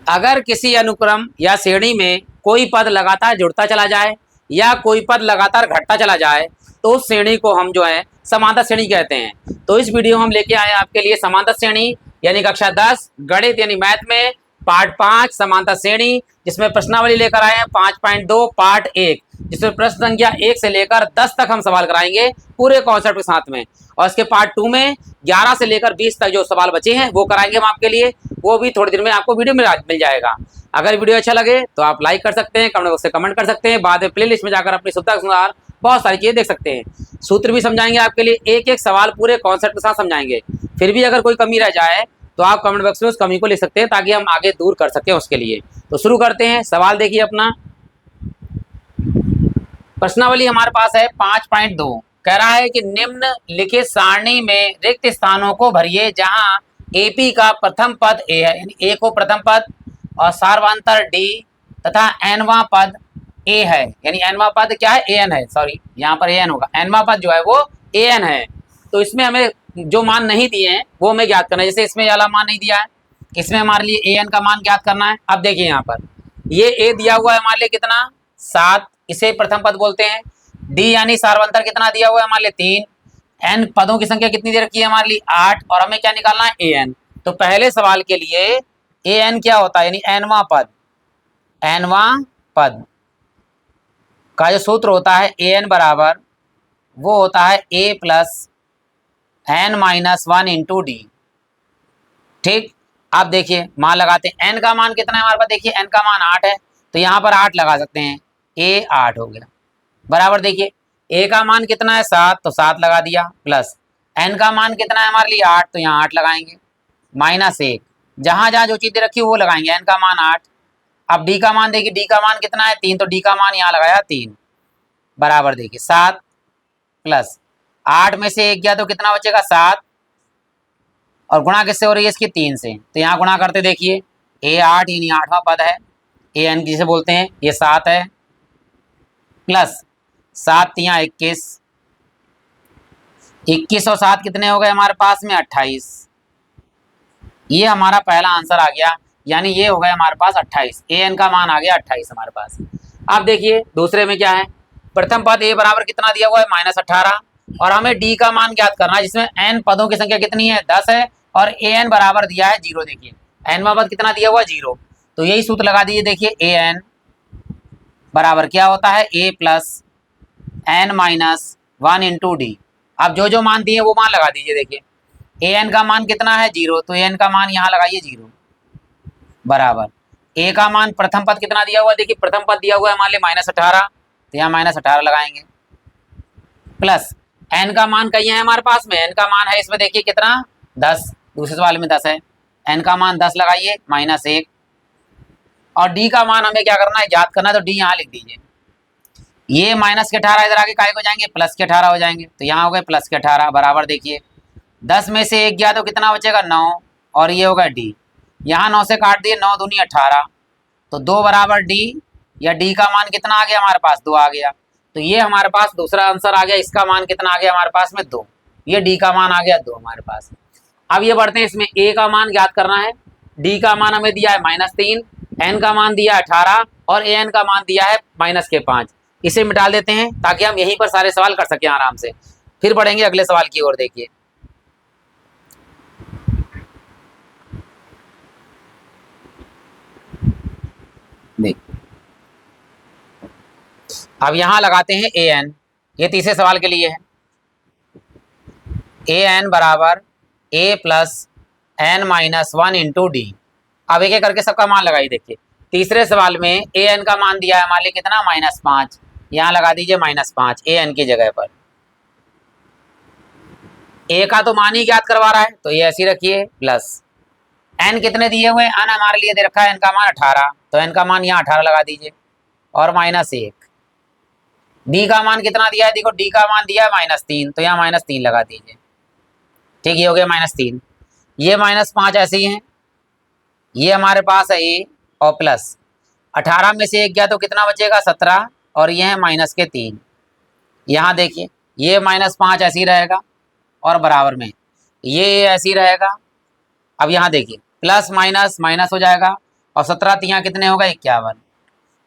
अगर किसी अनुक्रम या श्रेणी में कोई पद लगातार जुड़ता चला जाए या कोई पद लगातार घटता चला जाए तो उस श्रेणी को हम जो है समांतर श्रेणी कहते हैं। तो इस वीडियो में हम लेके आए आपके लिए समांतर श्रेणी यानी कक्षा 10 गणित यानी मैथ में पार्ट 5 समांतर श्रेणी, जिसमें प्रश्नावली लेकर आए हैं 5.2 पार्ट 1, जिसमें प्रश्न संख्या 1 से लेकर 10 तक हम सवाल कराएंगे पूरे कॉन्सेप्ट के साथ में। और इसके पार्ट 2 में 11 से लेकर 20 तक जो सवाल बचे हैं वो कराएंगे हम आपके लिए, वो भी थोड़ी देर में आपको वीडियो में मिल जाएगा। अगर वीडियो अच्छा लगे तो आप लाइक कर सकते हैं, कमेंट बॉक्स से कमेंट कर सकते हैं, बाद में प्ले लिस्ट में जाकर अपनी सुविधा के अनुसार बहुत सारी चीज़ें देख सकते हैं। सूत्र भी समझाएंगे आपके लिए, एक एक सवाल पूरे कॉन्सेप्ट के साथ समझाएंगे। फिर भी अगर कोई कमी रह जाए तो आप कमेंट बॉक्स में उस कमी को लिख सकते हैं ताकि हम आगे दूर कर सकें उसके लिए। तो शुरू करते हैं। सवाल देखिए अपना, प्रश्नावली हमारे पास है 5.2। कह रहा है कि निम्न लिखित सारणी में रिक्त स्थानों को भरिए जहां एपी का प्रथम पद ए है, यानी ए को प्रथम पद और सार्वंतर डी तथा एनवा पद ए है, यानी एनवा पद क्या है, एन है, सॉरी यहाँ पर एन होगा, एनवा पद जो है वो एन है। तो इसमें हमें जो मान नहीं दिए हैं वो हमें ज्ञात करना है। जैसे इसमें वाला मान नहीं दिया है, इसमें हमारे लिए एन का मान ज्ञात करना है। अब देखिए यहाँ पर ये ए दिया हुआ है हमारे लिए कितना 7, इसे प्रथम पद बोलते हैं। डी यानी सार्वंतर कितना दिया हुआ है हमारे लिए 3। एन पदों की संख्या कितनी दे रखी है हमारे लिए 8, और हमें क्या निकालना है ए एन। तो पहले सवाल के लिए ए एन क्या होता है, यानी एनवा पद, एनवा पद का जो सूत्र होता है ए एन बराबर वो होता है A plus N minus 1 into D. ठीक, आप देखिए मान लगाते हैं। एन का मान कितना है हमारे पास, देखिए एन का मान 8 है तो यहाँ पर 8 लगा सकते हैं, ए 8 हो गया बराबर। देखिए ए का मान कितना है 7 तो 7 लगा दिया, प्लस एन का मान कितना है हमारे लिए 8 तो यहाँ 8 लगाएंगे, माइनस 1, जहाँ जहाँ जो चीज़ें रखी वो लगाएंगे। एन का मान 8। अब डी का मान देखिए, डी का मान कितना है 3 तो डी का मान यहाँ लगाया 3 बराबर। देखिए 7 प्लस 8 में से 1 गया तो कितना बचेगा 7, और गुणा किससे हो रही है इसकी 3 से, तो यहाँ गुणा करते देखिए ए 8 यानी 8वां पद है, ए एन जिसे बोलते हैं, ये 7 है, प्लस 7 तियाँ 21, 21 और 7 कितने हो गए हमारे पास में 28। ये हमारा पहला आंसर आ गया, यानी ये हो गया हमारे पास 28, ए एन का मान आ गया 28 हमारे पास। अब देखिए दूसरे में क्या है, प्रथम पद ए बराबर कितना दिया हुआ है -18, और हमें डी का मान ज्ञात करना है जिसमें एन पदों की संख्या कितनी है 10 है, और ए एन बराबर दिया है 0। देखिए एन पद कितना दिया हुआ है 0, तो यही सूत्र लगा दीजिए। देखिए ए एन बराबर क्या होता है A plus N minus 1 into D. अब जो जो मान दिए वो मान लगा दीजिए। देखिए ए एन का मान कितना है 0, तो ए एन का मान यहाँ लगाइए 0 बराबर। ए का मान प्रथम पद कितना दिया हुआ है, देखिए प्रथम पद दिया हुआ है मान लिया -18 तो यहाँ -18 लगाएंगे, प्लस एन का मान कहीं है हमारे पास में, एन का मान है इसमें देखिए कितना 10, दूसरे सवाल में 10 है, एन का मान 10 लगाइए -1, और डी का मान हमें क्या करना है ज्ञात करना है, तो डी यहाँ लिख दीजिए। ये -18 इधर आगे काय हो जाएंगे +18 हो जाएंगे, तो यहाँ हो गए +18 बराबर। देखिए 10 में से 1 गया तो कितना बचेगा 9, और ये होगा डी, यहाँ 9 से काट दिए, 9 दूनी 18, तो 2 बराबर डी, या डी का मान कितना आ गया हमारे पास 2 आ गया, तो ये हमारे पास दूसरा आंसर आ गया। इसका मान कितना आ गया हमारे पास में 2, ये डी का मान आ गया 2 हमारे पास। अब ये बढ़ते हैं, इसमें ए का मान ज्ञात करना है। डी का मान हमें दिया है -3, एन का मान दिया है 18, और ए एन का मान दिया है -5। इसे मिटा देते हैं ताकि हम यहीं पर सारे सवाल कर सकें आराम से। फिर बढ़ेंगे अगले सवाल की ओर। देखिए अब यहाँ लगाते हैं ए एन, ये तीसरे सवाल के लिए है। ए एन बराबर A plus N minus 1 into D. अब एक एक करके सबका मान लगाइए। देखिए तीसरे सवाल में ए एन का मान दिया है मान लीजिए कितना -5, यहाँ लगा दीजिए -5 ए एन की जगह पर। ए का तो मान ही ज्ञात करवा रहा है तो ये ऐसी रखिए, प्लस एन कितने दिए हुए, एन हमारे लिए दे रखा है एन का मान 18, तो एन का मान यहाँ 18 लगा दीजिए, और -1। डी का मान कितना दिया है, देखो डी का मान दिया है -3, तो यहाँ -3 लगा दीजिए। ठीक, ये हो गया -3, ये -5 ऐसे ही हैं, ये हमारे पास है ए, और प्लस 18 में से 1 गया तो कितना बचेगा 17, और ये है -3। यहाँ देखिए ये -5 ऐसे ही रहेगा, और बराबर में ये ऐसे ही रहेगा। अब यहाँ देखिए प्लस माइनस माइनस हो जाएगा, और 17 तिया कितने होगा 51।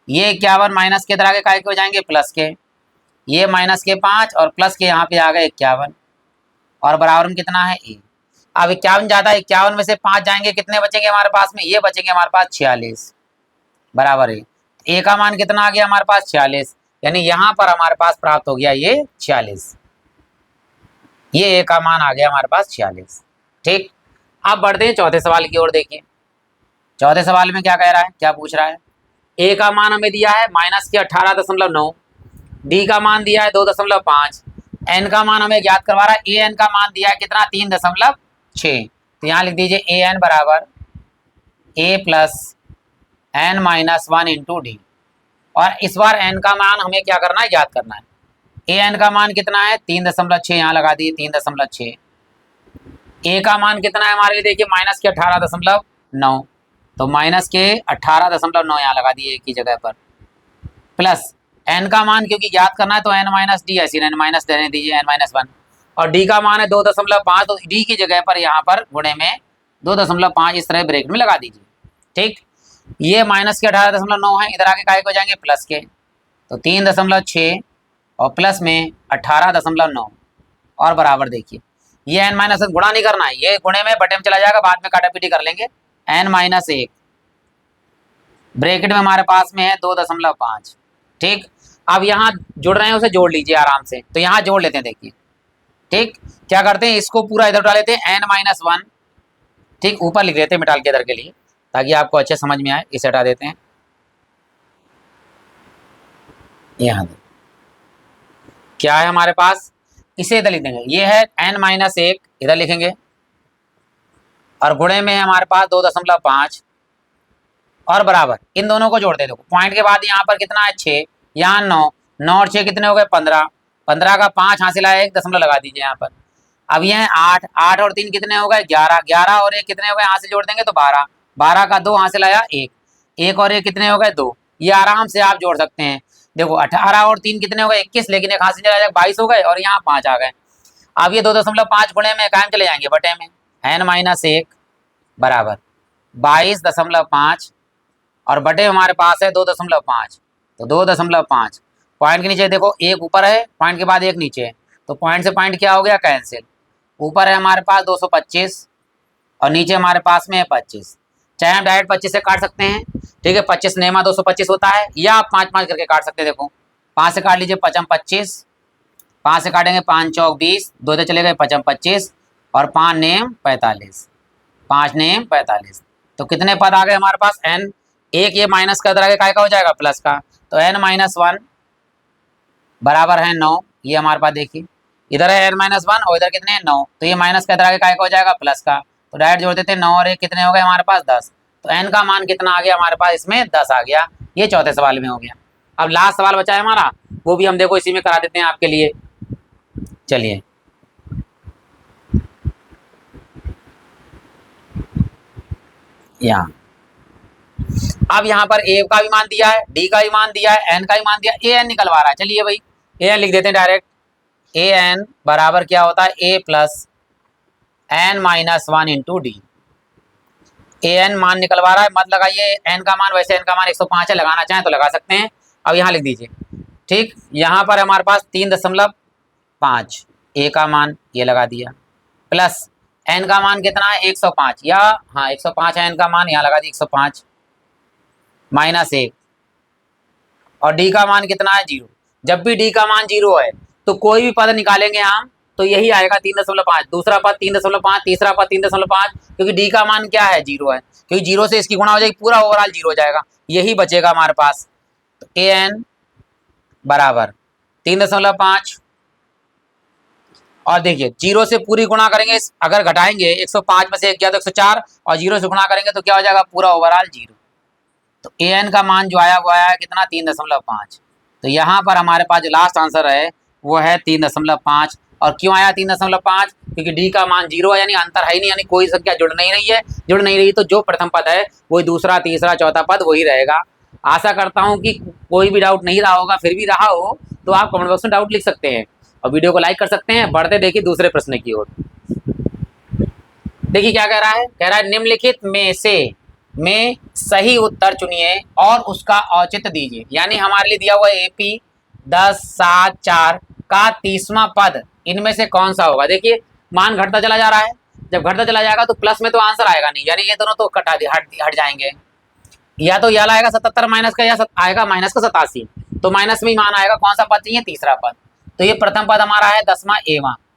ये 51 माइनस के तरह के काय के हो जाएंगे प्लस के, ये माइनस के 5 और प्लस के यहाँ पे आ गए 51 और बराबर में कितना है ए। अब 51 जाता है, 51 में से 5 जाएंगे, कितने बचेंगे हमारे पास में, ये बचेंगे हमारे पास 46 बराबर है। ए का मान कितना आ गया हमारे पास 46, यानी यहाँ पर हमारे पास प्राप्त हो गया ये 46, ये ए का मान आ गया हमारे पास 46। ठीक, अब बढ़ते हैं चौथे सवाल की ओर। देखिए चौथे सवाल में क्या कह रहा है, क्या पूछ रहा है। ए का मान हमें दिया है माइनस के 18.9, डी का मान दिया है 2.5, एन का मान हमें ज्ञात करवा रहा है, ए एन का मान दिया है कितना 3.6। तो यहाँ लिख दीजिए ए एन बराबर A plus N minus 1 into D, और इस बार एन का मान हमें क्या करना है, ज्ञात करना है। ए एन का मान कितना है 3.6, यहाँ लगा दिए 3.6। ए का मान कितना है हमारे लिए, देखिए माइनस के 18.9, तो माइनस के 18.9 यहाँ लगा दिए एक ही जगह पर, प्लस एन का मान क्योंकि ज्ञात करना है तो एन माइनस डी, ऐसी एन माइनस देने दीजिए एन माइनस 1, और डी का मान है 2.5, तो डी की जगह पर यहाँ पर गुणे में 2.5 इस तरह ब्रैकेट में लगा दीजिए। ठीक, ये माइनस के 18.9 है, इधर आके काय को जाएंगे प्लस के, तो 3.6 और प्लस में 18.9 और बराबर देखिए ये एन माइनस गुणा नहीं करना है, ये गुणे में बटे में चला जाएगा, बाद में काटापीटी कर लेंगे। एन माइनस 1 ब्रैकेट में हमारे पास में है 2.5। ठीक, अब यहाँ जुड़ रहे हैं उसे जोड़ लीजिए आराम से, तो यहाँ जोड़ लेते हैं। देखिए ठीक, क्या करते हैं इसको पूरा इधर उठा लेते हैं n-1, ठीक ऊपर लिख लेते हैं मिटाल के इधर के लिए ताकि आपको अच्छे समझ में आए। इसे हटा देते हैं, यहाँ क्या है हमारे पास, इसे इधर लिख देंगे, ये है n-1 इधर लिखेंगे और गुणे में है हमारे पास 2.5 और बराबर इन दोनों को जोड़ते हैं। देखो पॉइंट के बाद यहाँ पर कितना है 6, यहाँ 9, 9 और 6 कितने हो गए 15, 15 का 5 हासिल आया, 1 दशमलव लगा दीजिए यहाँ पर। अब ये है 8, 8 और 3 कितने हो गए 11, 11 और 1 कितने हो गए, यहाँ से जोड़ देंगे तो 12, 12 का 2 हासिल आया 1, 1 और 1 कितने हो गए 2, ये आराम से आप जोड़ सकते हैं। देखो 18 और 3 कितने हो गए 21, लेकिन एक हासिल चला 22 हो गए और यहाँ 5 आ गए। अब ये 2.5 गुणे में कायम चले जाएंगे बटे में, n-1 बराबर 22.5 और बटे हमारे पास है 2.5, तो 2.5 पॉइंट के नीचे देखो एक ऊपर है, पॉइंट के बाद एक नीचे है, तो पॉइंट से पॉइंट क्या हो गया कैंसिल। ऊपर है हमारे पास 225 और नीचे हमारे पास में है 25, चाहे हम डायरेक्ट 25 से काट सकते हैं। ठीक है, 25 नेमा 225 होता है, या आप 5-5 करके काट सकते हैं। देखो 5 से काट लीजिए 5 25, 5 से काटेंगे 5 चौक 20, 2 से चले गए 5 25 और 5 नेम 45, 5 नेम 45, तो कितने पद आ गए हमारे पास n, एक ये माइनस का तरह काय का हो जाएगा प्लस का, तो n-1 बराबर है 9, ये हमारे पास देखिए इधर है n-1 और इधर कितने हैं 9, तो ये माइनस का तरह काय का हो जाएगा प्लस का, तो डायरेक्ट जोड़ देते हैं 9 और 1 कितने हो गए हमारे पास 10, तो n का मान कितना आ गया हमारे पास इसमें 10 आ गया। ये चौथे सवाल में हो गया। अब लास्ट सवाल बचा है हमारा, वो भी हम देखो इसी में करा देते हैं आपके लिए। चलिए यहाँ अब यहाँ पर ए का भी मान दिया है, डी का भी मान दिया है, एन का भी मान दिया, ए एन निकलवा रहा है। चलिए भाई ए एन लिख देते हैं डायरेक्ट, ए एन बराबर क्या होता है A plus n-1 into D. A N मान निकलवा रहा है, मत लगाइए एन का मान, वैसे एन का मान 105 है, लगाना चाहें तो लगा सकते हैं। अब यहाँ लिख दीजिए, ठीक यहाँ पर हमारे पास 3.5 ए का मान ये लगा दिया, प्लस एन का मान कितना है 105, या हाँ 105 है एन का मान, यहाँ लगा दिया 105 माइनस 1 और डी का मान कितना है 0। जब भी डी का मान 0 है तो कोई भी पद निकालेंगे हम तो यही आएगा 3.5, दूसरा पद 3.5, तीसरा पद 3.5, क्योंकि डी का मान क्या है 0 है, क्योंकि 0 से इसकी गुणा हो जाएगी, पूरा ओवरऑल 0 हो जाएगा, यही बचेगा हमारे पास। तो ए एन बराबर 3.5 और देखिए 0 से पूरी गुणा करेंगे, अगर घटाएंगे 105 में से 1 गया तो 104 और 0 से गुणा करेंगे तो क्या हो जाएगा पूरा ओवरऑल 0। तो ए एन का मान जो आया वो आया कितना 3.5, तो यहाँ पर हमारे पास जो लास्ट आंसर है वो है 3.5। और क्यों आया 3.5, क्योंकि डी का मान 0 है, यानी अंतर है ही नहीं, यानी कोई संख्या जुड़ नहीं रही है, जुड़ नहीं रही तो जो प्रथम पद है वही दूसरा तीसरा चौथा पद वही रहेगा। आशा करता हूँ कि कोई भी डाउट नहीं रहा होगा, फिर भी रहा हो तो आप कमेंट बॉक्स में डाउट लिख सकते हैं और वीडियो को लाइक कर सकते हैं। बढ़ते देखिए दूसरे प्रश्न की ओर। देखिए क्या कह रहा है, कह रहा है निम्नलिखित में से में सही उत्तर चुनिए और उसका औचित्य दीजिए। यानी हमारे लिए दिया हुआ AP 10, 7, 4 का 30वां पद इनमें से कौन सा होगा। देखिए मान घटता चला जा रहा है, जब घटता चला जाएगा तो प्लस में तो आंसर आएगा नहीं, यानी ये दोनों तो हट जाएंगे। या तो यह आएगा 77 माइनस का, या आएगा माइनस का 87, तो माइनस में ही मान आएगा। कौन सा पद चाहिए, तीसरा पद। तो ये प्रथम पद हमारा है 10वां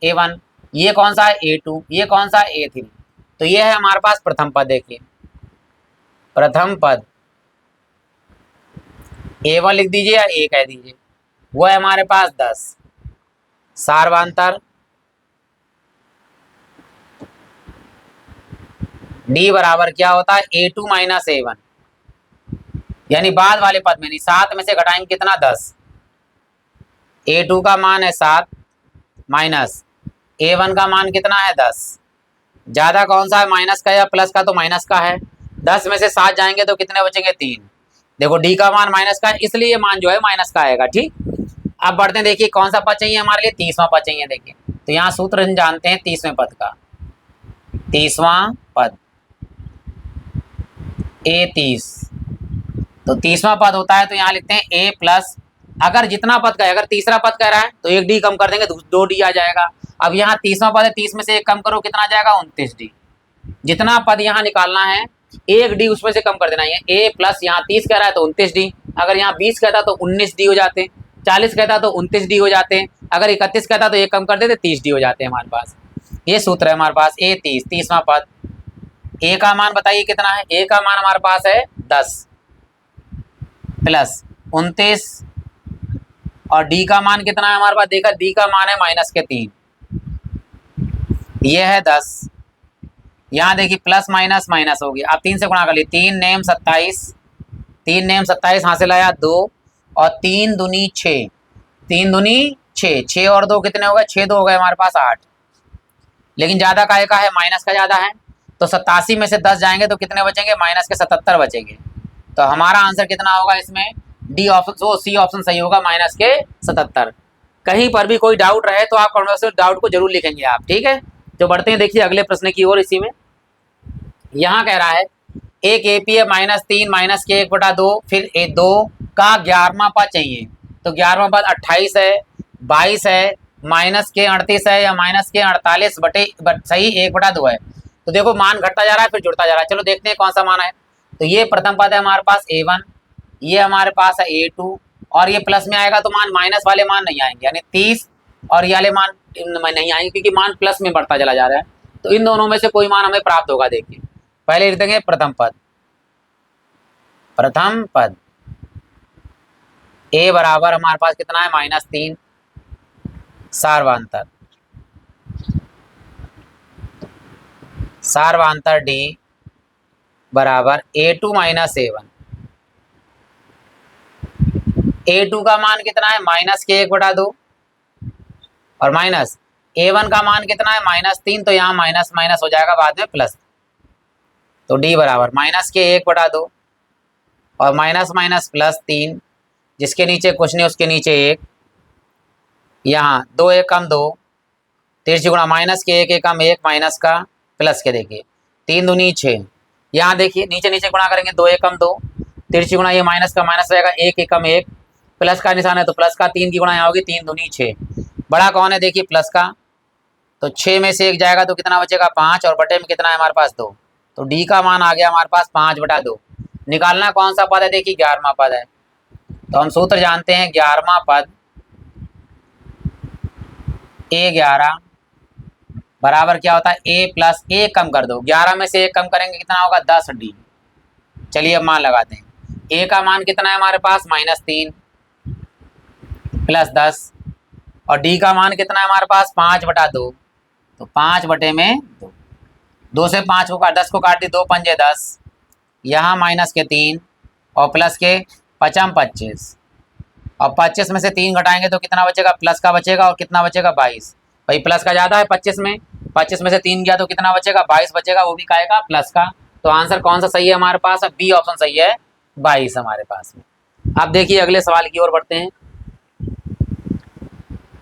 A1, ये कौन सा है A2, ये कौन सा है A3। तो ये है हमारे पास प्रथम पद। देखिए प्रथम पद A1 लिख दीजिए या A कह दीजिए, वो है हमारे पास 10। सार्वंतर D बराबर क्या होता है, A2 माइनस A1, यानी बाद वाले पद में नहीं, 7 में से घटाएंगे कितना, 10। A2 का मान है 7 माइनस A1 का मान कितना है 10। ज्यादा कौन सा है, माइनस का या प्लस का, तो माइनस का है। 10 में से 7 जाएंगे तो कितने बचेंगे, 3। देखो D का मान माइनस का है, इसलिए ये मान जो है माइनस का आएगा। ठीक, अब बढ़ते हैं। देखिए कौन सा पद चाहिए हमारे लिए, 30वां पद चाहिए। देखिए तो यहाँ सूत्र हम जानते हैं 30वें पद का, 30वां पद A30। तो 30वां पद होता है तो यहाँ लिखते हैं A प्लस, अगर जितना पद का है, अगर तीसरा पद कह रहा है तो 1 D कम कर देंगे, 2 D आ जाएगा। अब यहाँ 30वां पद है, 30 में से 1 कम करो, कितना आ जाएगा, 29 D। जितना पद यहाँ निकालना है 1 D उसमें से कम कर देना है। A प्लस यहाँ 30 कह रहा है तो 29 D, अगर यहाँ 20 कहता तो 19 D हो जाते, 40 कहता तो 29 D हो जाते, अगर 31 कहता तो 1 कम कर देते 30 D हो जाते हैं हमारे पास। ये सूत्र है हमारे पास A30, 30वां पद। A का मान बताइए कितना है, A का मान हमारे पास है 10 प्लस 29, और D का मान कितना है हमारे पास, देखा D का मान है माइनस के 3, ये है 10। यहाँ देखिए प्लस माइनस माइनस हो गया, अब 3 से गुणा कर ली, 3 नेम 27, 3 नेम 27 हासिल आया 2, और 3 दूनी 6, 3 दूनी 6, 6 और 2 कितने हो गए, 6 2 हो गए हमारे पास 8। लेकिन ज्यादा का है माइनस का ज्यादा है, तो 87 में से 10 जाएंगे तो कितने बचेंगे, माइनस के 77 बचेंगे। तो हमारा आंसर कितना होगा इसमें, डी ऑप्शन, वो सी ऑप्शन सही होगा, माइनस के 77। कहीं पर भी कोई डाउट रहे तो आप कमेंट में डाउट को जरूर लिखेंगे आप, ठीक है। तो बढ़ते हैं देखिए अगले प्रश्न की ओर। इसी में यहाँ कह रहा है एक एपी है -3 माइनस के 1/2, फिर 2 का 11वां पद चाहिए। तो 11वां पद 28 है, 22 है, माइनस के 38 है, या माइनस के 48 बटे सही 1/2 है। तो देखो मान घटता जा रहा है फिर जुड़ता जा रहा है, चलो देखते हैं कौन सा मान है। तो ये प्रथम पद है हमारे पास A1, ये हमारे पास है A2, और ये प्लस में आएगा तो मान माइनस वाले मान नहीं आएंगे, यानी 30, और ये वाले मान नहीं आएंगे क्योंकि मान प्लस में बढ़ता चला जा रहा है। तो इन दोनों में से कोई मान हमें प्राप्त होगा। देखिए पहले लिख देंगे प्रथम पद, प्रथम पद A बराबर हमारे पास कितना है -3, सार्वंतर, सार्वंतर D बराबर A2 माइनस A1। A2 का मान कितना है माइनस के 1/2, और माइनस A1 का मान कितना है -3, तो यहाँ माइनस माइनस हो जाएगा बाद में प्लस। तो D बराबर माइनस के 1/2 और माइनस माइनस प्लस 3, जिसके नीचे कुछ नहीं उसके नीचे 1, यहाँ 2 1 कम 2, 3 गुणा माइनस के 1 1 कम 1 माइनस का प्लस के, देखिए 3 दूनी 6, यहाँ देखिए नीचे नीचे गुणा करेंगे 2 1 कम 2, 3 गुणा ये माइनस का माइनस रहेगा, 1 1 कम 1, प्लस का निशान है तो प्लस का 3 की गुणा यहाँ होगी, 3 दूनी 6, बड़ा कौन है देखिए प्लस का, तो 6 में से 1 जाएगा तो कितना बचेगा 5, और बटे में कितना है हमारे पास 2, तो D का मान आ गया हमारे पास 5/2। निकालना कौन सा पद है, देखिए 11वां पद है। तो हम सूत्र जानते हैं 11वां पद A11 बराबर क्या होता है, A प्लस 1 कम कर दो, 11 में से 1 कम करेंगे कितना होगा 10D। चलिए अब मान लगाते हैं। A का मान कितना है हमारे पास -3 प्लस 10, और D का मान कितना है हमारे पास 5/2, तो 5 बटे में 2, 2 से 5 को 10 को काट दी, 2 पंजे 10, यहाँ माइनस के 3 और प्लस के 5 25, और 25 में से 3 घटाएंगे तो कितना बचेगा, प्लस का बचेगा, और कितना बचेगा 22। भाई प्लस का ज़्यादा है 25 में, 25 में से 3 गया तो कितना बचेगा 22 बचेगा, वो भी काएगा प्लस का। तो आंसर कौन सा सही है हमारे पास, बी ऑप्शन सही है, 22 हमारे पास में। अब देखिए अगले सवाल की ओर बढ़ते हैं।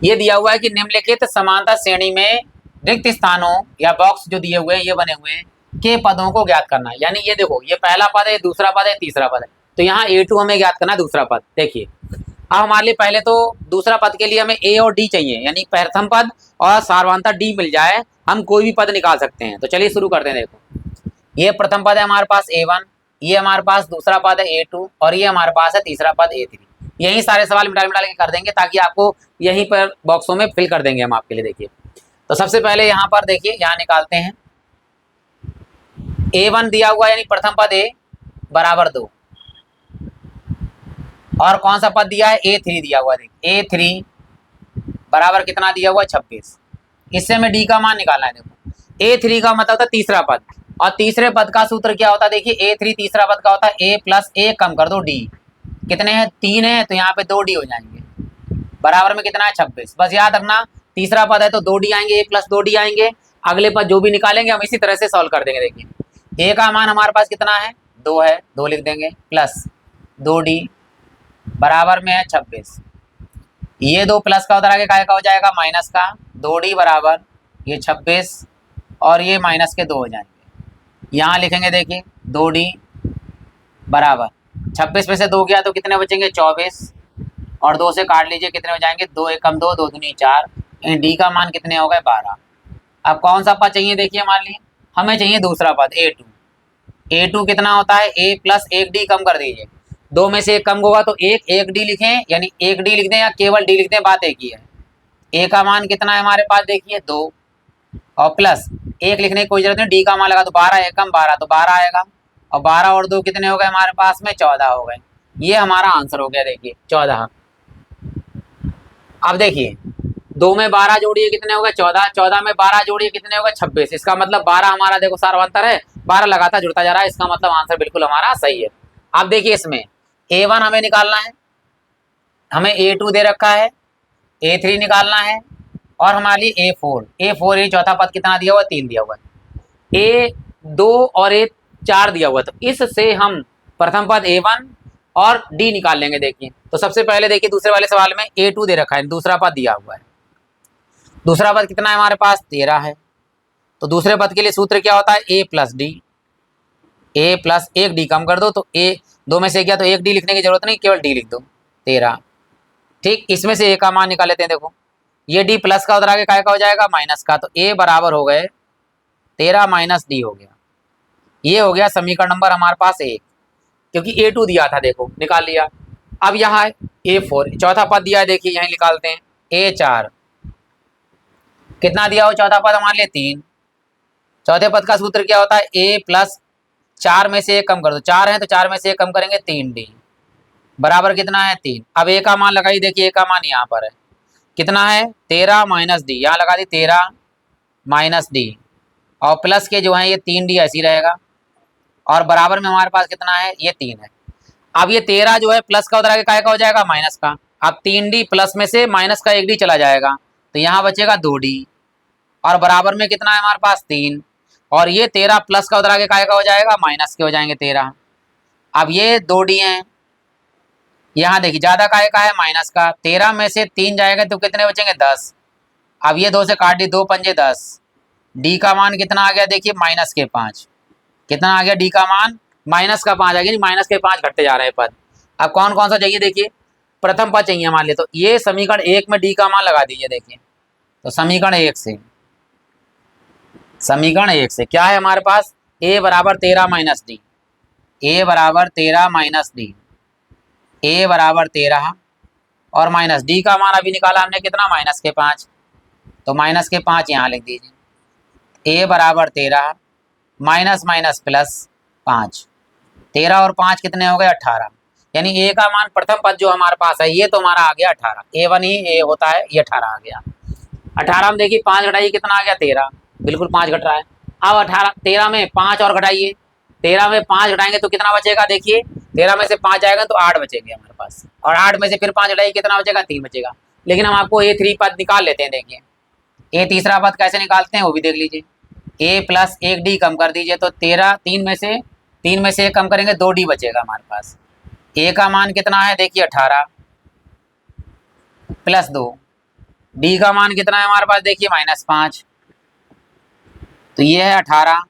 ये दिया हुआ है कि निम्नलिखित समांतर श्रेणी में रिक्त स्थानों या बॉक्स जो दिए हुए हैं ये बने हुए हैं, के पदों को ज्ञात करना है। यानी ये देखो, ये पहला पद है, दूसरा पद है, तीसरा पद है, तो यहाँ A2 हमें ज्ञात करना है, दूसरा पद। देखिए अब हमारे लिए पहले तो दूसरा पद के लिए हमें A और D चाहिए, यानी प्रथम पद और सारवांतर D मिल जाए हम कोई भी पद निकाल सकते हैं। तो चलिए शुरू करते हैं। देखो ये प्रथम पद है हमारे पास A1, ये हमारे पास दूसरा पद है A2 और ये हमारे पास है तीसरा पद A3। यही सारे सवाल मिटा मिटा के कर देंगे, ताकि आपको यहीं पर बॉक्सों में फिल कर देंगे हम आपके लिए। देखिए तो सबसे पहले यहाँ पर देखिए, यहाँ निकालते हैं। A1 दिया हुआ यानी प्रथम पद A बराबर 2, और कौन सा पद दिया है, A3 दिया हुआ। देखिए A3 बराबर कितना दिया हुआ, 26। इससे हमें D का मान निकालना है। देखो A3 का मतलब होता है तीसरा पद, और तीसरे पद का सूत्र क्या होता है, देखिए A3 तीसरा पद का होता है A प्लस A कम कर दो D। कितने हैं, 3 है, तो यहाँ पे 2D हो जाएंगे। बराबर में कितना है, 26। बस याद रखना तीसरा पद है तो 2D आएंगे, A प्लस 2D आएंगे। अगले पद जो भी निकालेंगे हम इसी तरह से सॉल्व कर देंगे। देखिए A का मान हमारे पास कितना है, 2 है, 2 लिख देंगे, प्लस 2D बराबर में है 26। ये 2 प्लस का उधर आगे काय का हो जाएगा, माइनस का। 2D बराबर ये 26 और ये माइनस के 2 हो जाएंगे। यहाँ लिखेंगे देखिए 2D बराबर 26 में से 2 गया तो कितने बचेंगे, 24, और 2 से काट लीजिए, कितने हो जाएंगे, 2 एकम 2, 2 दूनी 4। D का मान कितने हो गए, 12। अब कौन सा पद चाहिए, देखिए हमारे लिए हमें चाहिए दूसरा पद A2। A2 कितना होता है, A प्लस 1D कम कर दीजिए, 2 में से 1 कम होगा तो 1D लिखें, यानी 1D लिख दें या केवल D लिख दें, बात एक ही है। A का मान कितना है हमारे पास, देखिए 2, और प्लस 1 लिखने की कोई जरूरत नहीं, D का मान लगा तो 12 एकम 12 तो 12 आएगा, और 12 और 2 कितने हो गए हमारे पास में, 14 हो गए। ये हमारा आंसर हो गया, देखिए 14। अब देखिए 2 में 12 जोड़िए, कितने हो गए, 14, 14 में 12 जोड़िए, कितने हो गए, 26। इसका मतलब 12 हमारा देखो सार्वंतर है, 12 लगातार जुड़ता जा रहा है, इसका मतलब आंसर बिल्कुल हमारा सही है। अब देखिए इसमें A1 हमें निकालना है, हमें A2 दे रखा है, A3 निकालना है, और हमारे लिए A4 ये चौथा पद कितना दिया हुआ है, 3 दिया हुआ है। A2 और A4 दिया हुआ है, तो इससे हम प्रथम पद A1 और D निकाल लेंगे। देखिए तो सबसे पहले देखिए दूसरे वाले सवाल में A2 दे रखा है, दूसरा पद दिया हुआ है। दूसरा पद कितना है हमारे पास, 13 है। तो दूसरे पद के लिए सूत्र क्या होता है, A plus D। A plus 1D कम कर दो, तो A 2 में से क्या, तो 1D लिखने की जरूरत नहीं, केवल D लिख दो, 13। ठीक, इसमें से A का मान निकाल लेते हैं। देखो ये D प्लस का उधर आगे काय का हो जाएगा, माइनस का, तो A बराबर हो गए 13 माइनस D हो गया। ये हो गया समीकरण नंबर हमारे पास 1, क्योंकि A2 दिया था, देखो निकाल लिया। अब यहाँ A4 चौथा पद दिया है, देखिए यहीं निकालते हैं। A4 कितना दिया हो, चौथा पद हमारे लिए 3। चौथे पद का सूत्र क्या होता है, A प्लस 4 में से 1 कम कर दो, 4 है तो 4 में से 1 कम करेंगे, 3D बराबर कितना है, 3। अब A का मान लगाइए, देखिए A का मान यहाँ पर है, कितना है, 13 माइनस D, यहाँ लगा दी 13 माइनस D, और प्लस के जो है ये 3D ऐसी रहेगा, और बराबर में हमारे पास कितना है, ये 3 है। अब ये 13 जो है प्लस का उधर आगे काय का हो जाएगा, माइनस का। अब 3D प्लस में से माइनस का 1D चला जाएगा, तो यहाँ बचेगा 2D, और बराबर में कितना है हमारे पास, 3। और ये 13 प्लस का उधर आगे काय का हो जाएगा, माइनस के हो जाएंगे 13। अब ये 2D हैं, यहाँ देखिए ज्यादा काय का है, माइनस का। 13 में से 3 जाएगा तो कितने बचेंगे, 10। अब ये 2 से काट दी, 2 पंजे 10। D का मान कितना आ गया, देखिए माइनस के 5। कितना आ गया D का मान, माइनस का 5 आ गया, माइनस के 5 घटते जा रहे हैं पद। अब कौन कौन सा चाहिए, देखिए प्रथम पद चाहिए मान ले, तो ये समीकरण 1 में D का मान लगा दीजिए। देखिए तो समीकरण 1 से क्या है हमारे पास, A बराबर 13 माइनस D, A बराबर 13 माइनस D, A बराबर 13 और माइनस D का मान अभी निकाला हमने कितना, माइनस के 5, तो माइनस के 5 यहाँ लिख दीजिए। A बराबर 13 माइनस माइनस प्लस 5, 13 और 5 कितने हो गए, 18। यानी A का मान प्रथम पद जो हमारे पास है ये तो हमारा आ गया 18, A1 ही A होता है, ये 18 आ गया। 18 में देखिए 5 घटाइए, कितना आ गया, 13, बिल्कुल 5 घट रहा है। अब 13 में 5 और घटाइए, 13 में 5 घटाएंगे तो कितना बचेगा, देखिए 13 में से 5 जाएगा तो 8 बचेंगे हमारे पास, और 8 में से फिर 5 घटाइए, कितना बचेगा, 3 बचेगा। लेकिन हम आपको A3 पद निकाल लेते हैं। देखिए A तीसरा पद कैसे निकालते हैं वो भी देख लीजिए। A प्लस 1D कम कर दीजिए, तो 13, 3 में से 1 कम करेंगे, 2D बचेगा हमारे पास। A का मान कितना है, देखिए 18 प्लस 2, D का मान कितना है हमारे पास, देखिए माइनस 5, तो ये है 18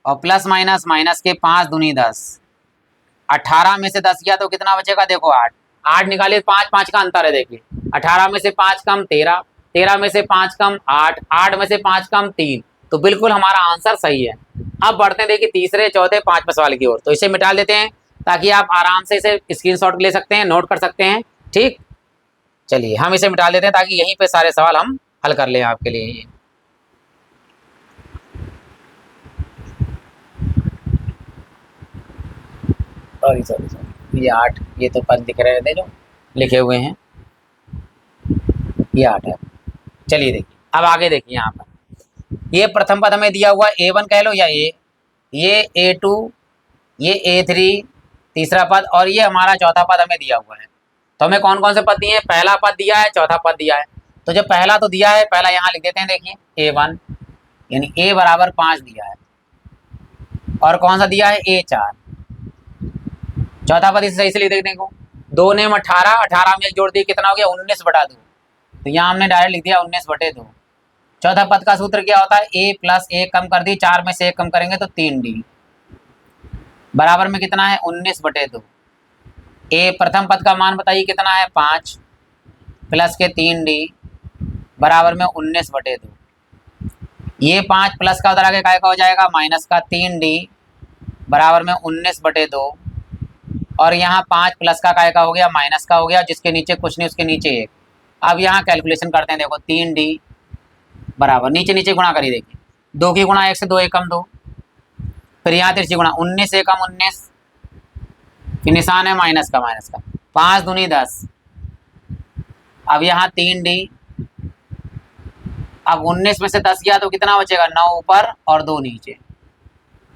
और प्लस माइनस माइनस के 5 दूनी 10, 18 में से 10 गया तो कितना बचेगा, देखो 8, 8 निकालिए, 5 5 का अंतर है देखिए, 18 में से 5 कम 13, 13 में से 5 कम 8, 8 में से 5 कम 3, तो बिल्कुल हमारा आंसर सही है। अब बढ़ते हैं देखिए तीसरे चौथे पांचवें सवाल की ओर, तो इसे मिटा लेते हैं ताकि आप आराम से इसे स्क्रीनशॉट ले सकते हैं, नोट कर सकते हैं। ठीक, चलिए हम इसे मिटा लेते हैं ताकि यहीं पे सारे सवाल हम हल कर लें आपके लिए। सॉरी सॉरी सॉरी, ये 8, ये तो पद दिख रहे थे जो लिखे हुए हैं, ये 8 है। चलिए देखिए अब आगे देखिए, यहाँ पर ये प्रथम पद हमें दिया हुआ A1 कह लो या ये A2, ये A3 तीसरा पद, और ये हमारा चौथा पद हमें दिया हुआ है। तो हमें कौन कौन से पद दिए हैं, पहला पद दिया है, चौथा पद दिया है। तो जो पहला तो दिया है, पहला यहाँ लिख देते हैं, देखिए A1 यानी A बराबर 5 दिया है, और कौन सा दिया है, A4। चौथा पद इसे सही से लिख देखने को, 2 ने 18, 18 में 1 जोड़ दिए, कितना हो गया, 19/2। तो यहाँ हमने डायरेक्ट लिख दिया 19/2। चौथा पद का सूत्र क्या होता है, A प्लस 1 कम कर दी, 4 में से 1 कम करेंगे तो 3D बराबर में कितना है, 19/2। ए प्रथम पद का मान बताइए कितना है, 5 प्लस के 3D बराबर में 19/2। ये 5 प्लस का उधर आगे काय का हो जाएगा, माइनस का 3D बराबर में 19/2, और यहाँ 5 प्लस का काय का हो गया, माइनस का हो गया, जिसके नीचे कुछ नहीं उसके नीचे 1। अब यहाँ कैलकुलेशन करते हैं, देखो 3D बराबर नीचे नीचे गुणा करिए, देखिए 2 की गुणा 1 से 2 एकम 2, फिर यहाँ तिरछी गुणा 19 एकम 19, फिर निशान है माइनस का, 5 दूनी 10, अब यहाँ 3D, अब 19 में से 10 गया तो कितना बचेगा, 9 ऊपर और 2 नीचे।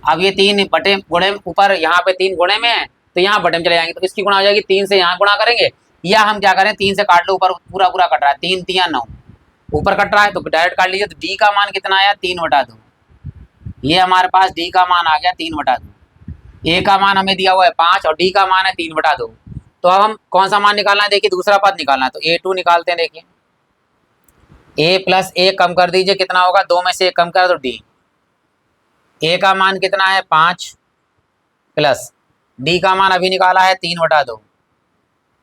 अब ये 3 बटे गुणे ऊपर, यहाँ पे 3 गुणे में है तो यहाँ बटे में चले जाएंगे, तो इसकी गुणा हो जाएगी, 3 से यहाँ गुणा करेंगे, या हम क्या करें, 3 से काट लो, ऊपर पूरा पूरा कट रहा है, 3 3 9 ऊपर कट रहा है तो डायरेक्ट काट लीजिए। तो डी का मान कितना आया, 3/2। ये हमारे पास डी का मान आ गया 3/2। ए का मान हमें दिया हुआ है 5 और डी का मान है 3/2। तो अब हम कौन सा मान निकालना है, देखिए दूसरा पद निकालना है, तो A2 निकालते हैं। देखिए A प्लस 1 कम कर दीजिए, कितना होगा, 2 में से 1 कम कर तो D। A का मान कितना है, 5 प्लस D का मान अभी निकाला है 3/2,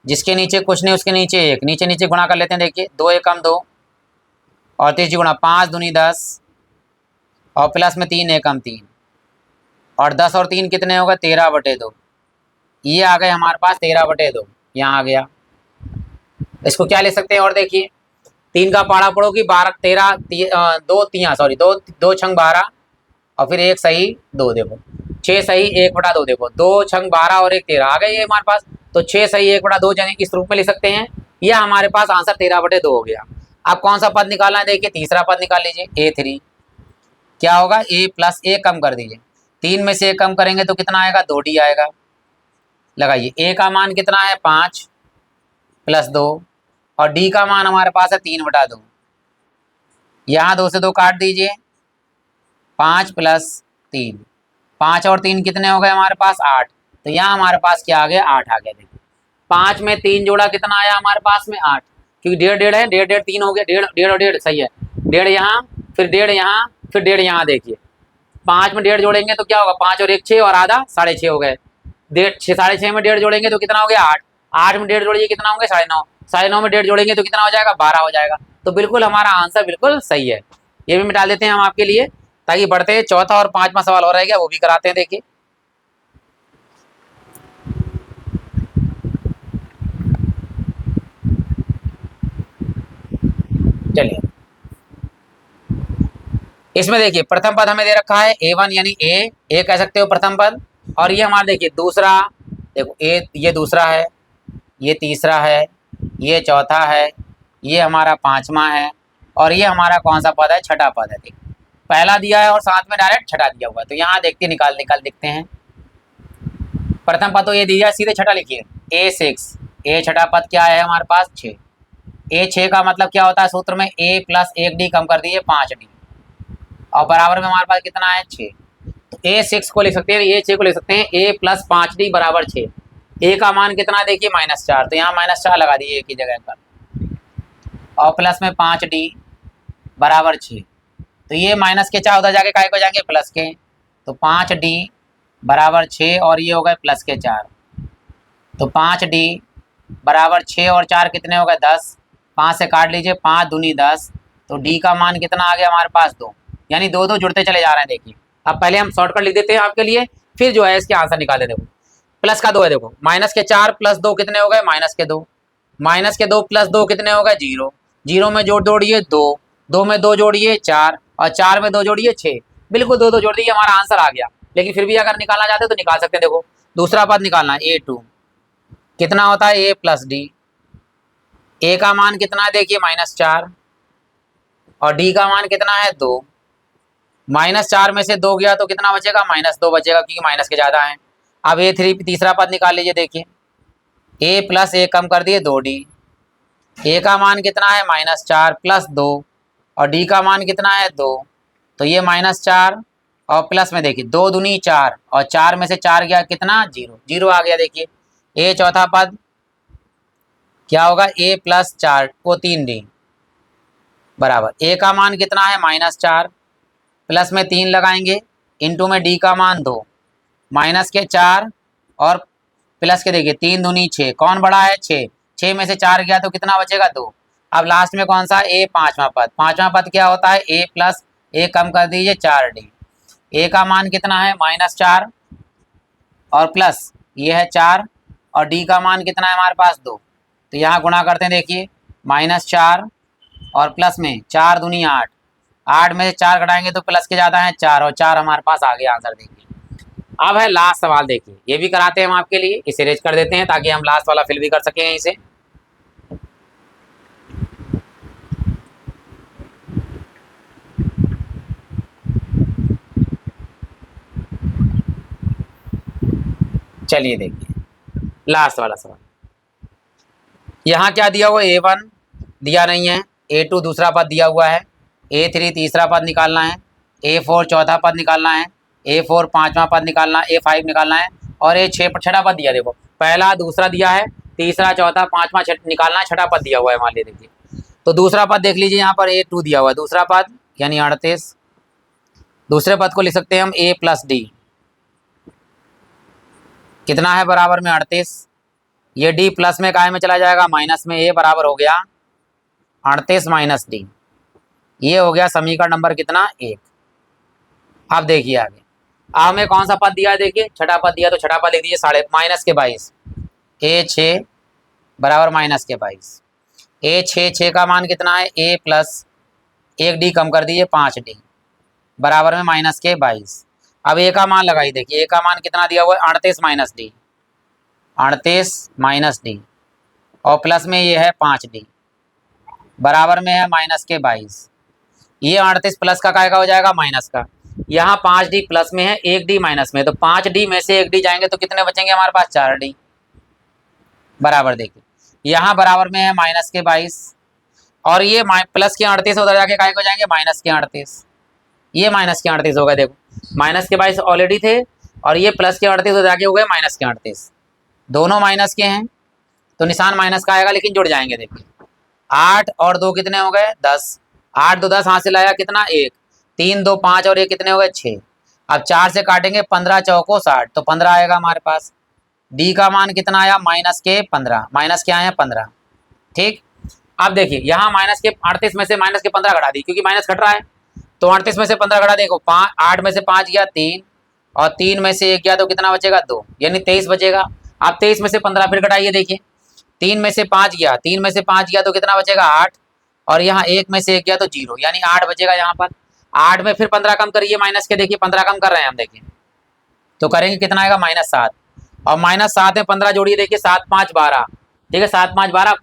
जिसके नीचे कुछ नहीं उसके नीचे 1, नीचे नीचे गुणा कर लेते हैं। देखिए 2 एकम 2 और 3 गुणा 5 दूनी 10, और प्लस में 3 एकम 3, और 10 और 3 कितने होगा, 13/2। ये आ गए हमारे पास 13/2, यहाँ आ गया। इसको क्या ले सकते हैं, और देखिए 3 का पाड़ा पड़ोगी 12 13 2 3 सॉरी 2 2 छंग 12 और फिर 1 सही 2, देखो 6 सही 1/2, देखो 2 छंग 12 और 1 13 आ गए ये हमारे पास। तो 6 सही 1/2 जाने इस रूप में लिख सकते हैं। यह हमारे पास आंसर 13/2 हो गया। अब कौन सा पद निकालना है, देखिए तीसरा पद निकाल लीजिए, A3 क्या होगा, A प्लस 1 कम कर दीजिए, 3 में से 1 कम करेंगे तो कितना आएगा, 2D आएगा। लगाइए A का मान कितना है, 5 प्लस 2, और D का मान हमारे पास है 3/2। यहाँ 2 से 2 काट दीजिए, 5 प्लस 3, 5 और 3 कितने हो गए हमारे पास, 8। तो यहाँ हमारे पास क्या आ गया, 8 आ गया। देखिए 5 में 3 जोड़ा कितना आया हमारे पास में, 8, क्योंकि 1.5 है, 1.5 3 हो गया, 1.5 और 1.5 सही है, 1.5 यहाँ फिर 1.5 यहाँ फिर 1.5 यहाँ। देखिए 5 में 1.5 जोड़ेंगे तो क्या होगा, 5 और 1 6 और आधा 6.5 हो गए। 6.5 में 1.5 जोड़ेंगे तो कितना हो गया, 8, 8 में 1.5 जोड़िए कितना होंगे, 9.5, 9.5 में 1.5 जोड़ेंगे तो कितना हो जाएगा, 12 हो जाएगा। तो बिल्कुल हमारा आंसर बिल्कुल सही है। ये भी मिटा देते हैं हम आपके लिए, ताकि बढ़ते हैं चौथा और पांचवा सवाल और रहेगा, वो भी कराते हैं। देखिए चलिए इसमें देखिए प्रथम पद हमें दे रखा है A1 यानी ए कह सकते हो प्रथम पद, और ये हमारा देखिए दूसरा, देखो ये दूसरा है, ये तीसरा है, ये चौथा है, ये हमारा पांचवा है, और ये हमारा कौन सा पद है, छठा पद है। देखिए पहला दिया है और साथ में डायरेक्ट छठा दिया हुआ है, तो यहाँ देखते निकाल देखते हैं। प्रथम पद तो ये दिया, सीधे छठा लिखिए, A6, ए छठा पद क्या है हमारे पास, 6। A6 का मतलब क्या होता है, सूत्र में A प्लस 1D कम कर दीजिए 5D, और बराबर में हमारे पास कितना है, 6। तो A6 को लिख सकते हैं, A6 को लिख सकते हैं A प्लस 5D बराबर 6। A का मान कितना देखिए, -4, तो यहाँ -4 लगा दिए एक ही जगह पर, और प्लस में 5D बराबर 6। तो ये माइनस के 4 उधर जाके काय को जाएंगे, प्लस के, तो 5D बराबर 6 और ये हो गए प्लस के 4। तो 5D बराबर 6 और 4 कितने हो गए 10। 5 से काट लीजिए, 5 दूनी 10। तो D का मान कितना आ गया हमारे पास 2, यानी दो दो जुड़ते चले जा रहे हैं। देखिए अब पहले हम शॉर्टकट लिख देते हैं आपके लिए, फिर जो है इसके आंसर निकाले। देखो प्लस का 2 है, देखो माइनस के 4 प्लस 2 कितने हो गए माइनस के 2। माइनस के 2 प्लस 2 कितने हो गए 0। 0 में जोड़िए 2, 2 में 2 जोड़िए 4 और 4 में 2 जोड़िए 6। बिल्कुल दो दो जोड़ दीजिए, हमारा आंसर आ गया। लेकिन फिर भी अगर निकालना चाहते हो तो निकाल सकते हैं। देखो दूसरा पद निकालना है A2 कितना होता है A प्लस डी। A का मान कितना है देखिए -4 और D का मान कितना है 2। -4 में से 2 गया तो कितना बचेगा -2 बचेगा, क्योंकि माइनस के ज़्यादा है। अब A3 तीसरा पद निकाल लीजिए। देखिए A प्लस A कम कर दिए 2D। A का मान कितना है -4 प्लस 2 और D का मान कितना है 2। तो ये -4 और प्लस में देखिए 2 दूनी 4 और 4 में से 4 गया कितना 0, 0 आ गया। देखिए A चौथा पद क्या होगा A प्लस 4 को 3D बराबर A का मान कितना है -4 प्लस में 3 लगाएंगे इंटू में D का मान 2 माइनस के 4 और प्लस के देखिए 3 दूनी 6, कौन बड़ा है 6। 6 में से 4 गया तो कितना बचेगा 2। अब लास्ट में कौन सा A पांचवा पद। पांचवा पद क्या होता है A प्लस A कम कर दीजिए 4D। A का मान कितना है -4 और प्लस ये है 4 और D का मान कितना है हमारे पास 2। तो यहाँ गुणा करते हैं। देखिए -4 और प्लस में 4 दूनी 8, 8 में से 4 घटाएंगे तो प्लस के ज़्यादा है 4 और 4 हमारे पास आ गया आंसर। देखिए अब है लास्ट सवाल। देखिए ये भी कराते हैं हम आपके लिए, इसे रेज कर देते हैं ताकि हम लास्ट वाला फिल भी कर सकें इसे। चलिए देखिए लास्ट वाला सवाल। यहाँ क्या दिया हुआ A1 दिया नहीं है, A2 दूसरा पद दिया हुआ है, A3 तीसरा पद निकालना है, A4 चौथा पद निकालना है, A4 पांचवा पद निकालना है, A5 निकालना है और A6 छठा पद दिया। देखो पहला दूसरा दिया है, तीसरा चौथा पांचवा निकालना है, छठा पद दिया हुआ है मान लीजिए। देखिए तो दूसरा पद देख लीजिए, यहाँ पर A2 दिया हुआ है, दूसरा पद यानी 38। दूसरे पद को लिख सकते हैं हम A प्लस डी कितना है बराबर में 38। ये D प्लस में काय में चला जाएगा माइनस में, A बराबर हो गया 38 माइनस D। ये हो गया समीकरण नंबर कितना 1। अब देखिए आगे हमें कौन सा पद दिया है, देखिए छठा पद दिया तो छठा पद लिख दीजिए -22। A6 बराबर -22। A6 का मान कितना है A प्लस 1D कम कर दीजिए 5D बराबर में -22। अब A का मान लगाइए। देखिए A का मान कितना दिया हुआ है 38 माइनस D, 38 माइनस D और प्लस में ये है 5D बराबर में है -22। ये 38 प्लस का काय का हो जाएगा माइनस का। यहाँ 5D प्लस में है 1D माइनस में, तो 5D में से 1D जाएंगे तो कितने बचेंगे हमारे पास 4D बराबर। देखिए यहाँ बराबर में है -22 और ये प्लस के 38 उधर जाके काय को जाएंगे -38। ये -38 हो गए। देखो -22 ऑलरेडी थे और ये प्लस के 38 उधर जाके हो गए -38। दोनों माइनस के हैं तो निशान माइनस का आएगा, लेकिन जुड़ जाएंगे। देखिए 8 और 2 कितने हो गए 10। 8 2 10 हासिल आया कितना 1। 3 2 5 और 1 कितने हो गए 6। अब 4 से काटेंगे 15 चौको 60 तो 15 आएगा हमारे पास। डी का मान कितना आया -15, माइनस क्या आया 15। ठीक अब देखिए यहाँ माइनस के 38 में से माइनस के 15 घटा दी, क्योंकि माइनस घट रहा है तो 38 में से 15 घटा। देखो 8 में से 5 गया 3 और 3 में से 1 गया तो कितना बचेगा 2, यानी 23 बचेगा। आप 23 में से 15 फिर घटाइए। देखिए 3 में से 5 गया, 3 में से 5 गया तो कितना बचेगा 8 और यहाँ 1 में से 1 गया तो 0, यानी 8 बचेगा यहाँ पर। 8 में फिर 15 कम करिए माइनस के। देखिए 15 कम कर रहे हैं हम, देखिए तो करेंगे कितना आएगा -7 और -7 में 15 जोड़िए। देखिए 7 5 12, ठीक है 7 5 12,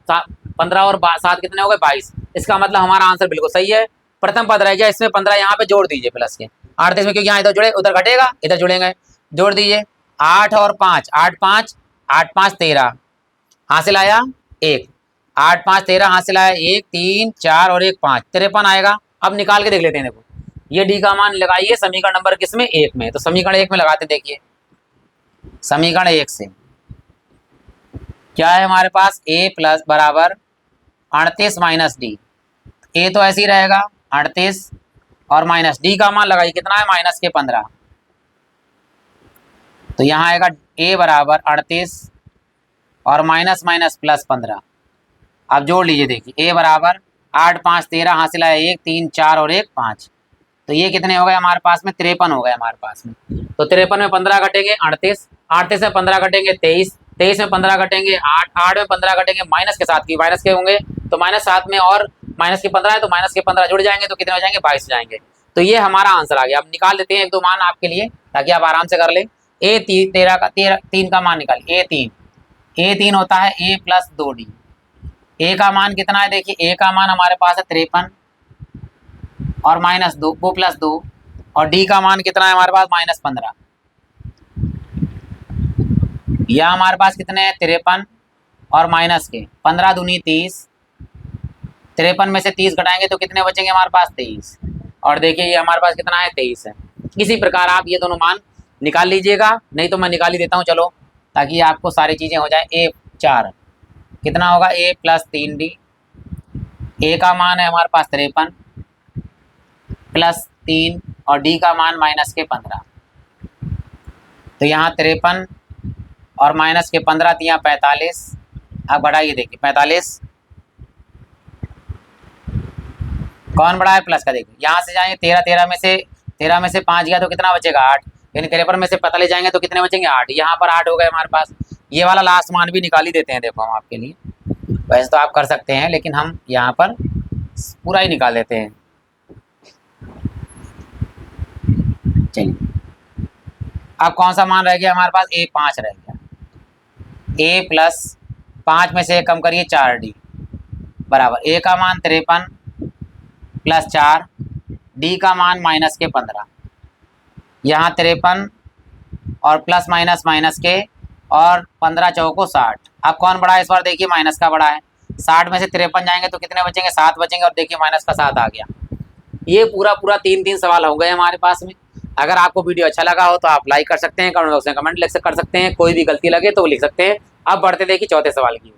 15 और 7 कितने हो गए 22। इसका मतलब हमारा आंसर बिल्कुल सही है। प्रथम पद रह गया, इसमें 15 यहाँ पे जोड़ दीजिए प्लस के 38 में, क्योंकि यहाँ इधर जुड़े उधर घटेगा, इधर जुड़ेंगे जोड़ दीजिए 8 और 5, 8 5 8 5 13 हासिल आया 1, 8 5 13 हासिल आया 1 3 4 और 1 5 53 आएगा। अब निकाल के देख लेते हैं। देखो ये डी का मान लगाइए समीकरण नंबर किसमें 1 में, तो समीकरण 1 में लगाते देखिए। समीकरण 1 से क्या है हमारे पास A प्लस बराबर 38 माइनस डी। ए तो ऐसे ही रहेगा 38 और माइनस डी का मान लगाइए कितना है -15। तो यहाँ आएगा a बराबर 38 और माइनस माइनस प्लस 15। अब जोड़ लीजिए, देखिए a बराबर 8 5 13 हासिल आया 1 3 4 और 1 5। तो ये कितने हो गए हमारे पास में? 53 हो गए हमारे पास में। तो 53 में 15 घटेंगे 38, 38 में 15 घटेंगे 23, 23 में 15 घटेंगे 8, 8 में 15 घटेंगे माइनस के साथ की, माइनस के होंगे तो माइनस 7 में और माइनस के 15 है तो माइनस के 15 जुड़ जाएंगे तो कितने हो जाएंगे? 22 हो जाएंगे। तो ये हमारा आंसर आ गया। अब निकाल लेते हैं एक दो मान आपके लिए ताकि आप आराम से कर लें। तीन का मान निकालिए। ए तीन होता है a प्लस 2d। ए का मान कितना है? देखिए a का मान हमारे पास है 53 और माइनस 2 वो प्लस 2, और d का मान कितना है हमारे पास? माइनस 15। यह हमारे पास कितने हैं? 53 और माइनस के 15 दूनी 30। 53 में से 30 घटाएंगे तो कितने बचेंगे हमारे पास? 23। और देखिए ये हमारे पास कितना है? 23 है। इसी प्रकार आप ये दोनों मान निकाल लीजिएगा, नहीं तो मैं निकाल ही देता हूँ चलो, ताकि आपको सारी चीज़ें हो जाए। a 4 कितना होगा? a plus 3d। a का मान है हमारे पास 53 प्लस 3 और d का मान माइनस के 15। तो यहाँ 53 और माइनस के 15 तो यहाँ 45। अब बढ़ाइए, देखिए 45 कौन बड़ा है? प्लस का। देखिए यहाँ से जाएंगे 13 में से 5 गया तो कितना बचेगा? 8। यानी 53 में से 45 जाएंगे तो कितने बचेंगे? 8। यहाँ पर 8 हो गए हमारे पास। ये वाला लास्ट मान भी निकाल ही देते हैं, देखो हम आपके लिए। वैसे तो आप कर सकते हैं लेकिन हम यहाँ पर पूरा ही निकाल देते हैं। चलिए अब कौन सा मान रह गया हमारे पास? a 5 रह गया। a प्लस 5 में से कम करिए 4d बराबर a का मान 53 प्लस 4, d का मान माइनस के 15। यहाँ 53 और प्लस माइनस माइनस के और 15 चौको 60। अब कौन बड़ा है इस बार? देखिए माइनस का बड़ा है। 60 में से 53 जाएंगे तो कितने बचेंगे? 7 बचेंगे, और देखिए माइनस का 7 आ गया। ये पूरा 3 सवाल हो गए हमारे पास में। अगर आपको वीडियो अच्छा लगा हो तो आप लाइक कर सकते हैं, कमेंट बॉक्स में कमेंट लिख कर सकते हैं, कोई भी गलती लगे तो वो लिख सकते हैं। अब बढ़ते देखिए चौथे सवाल की।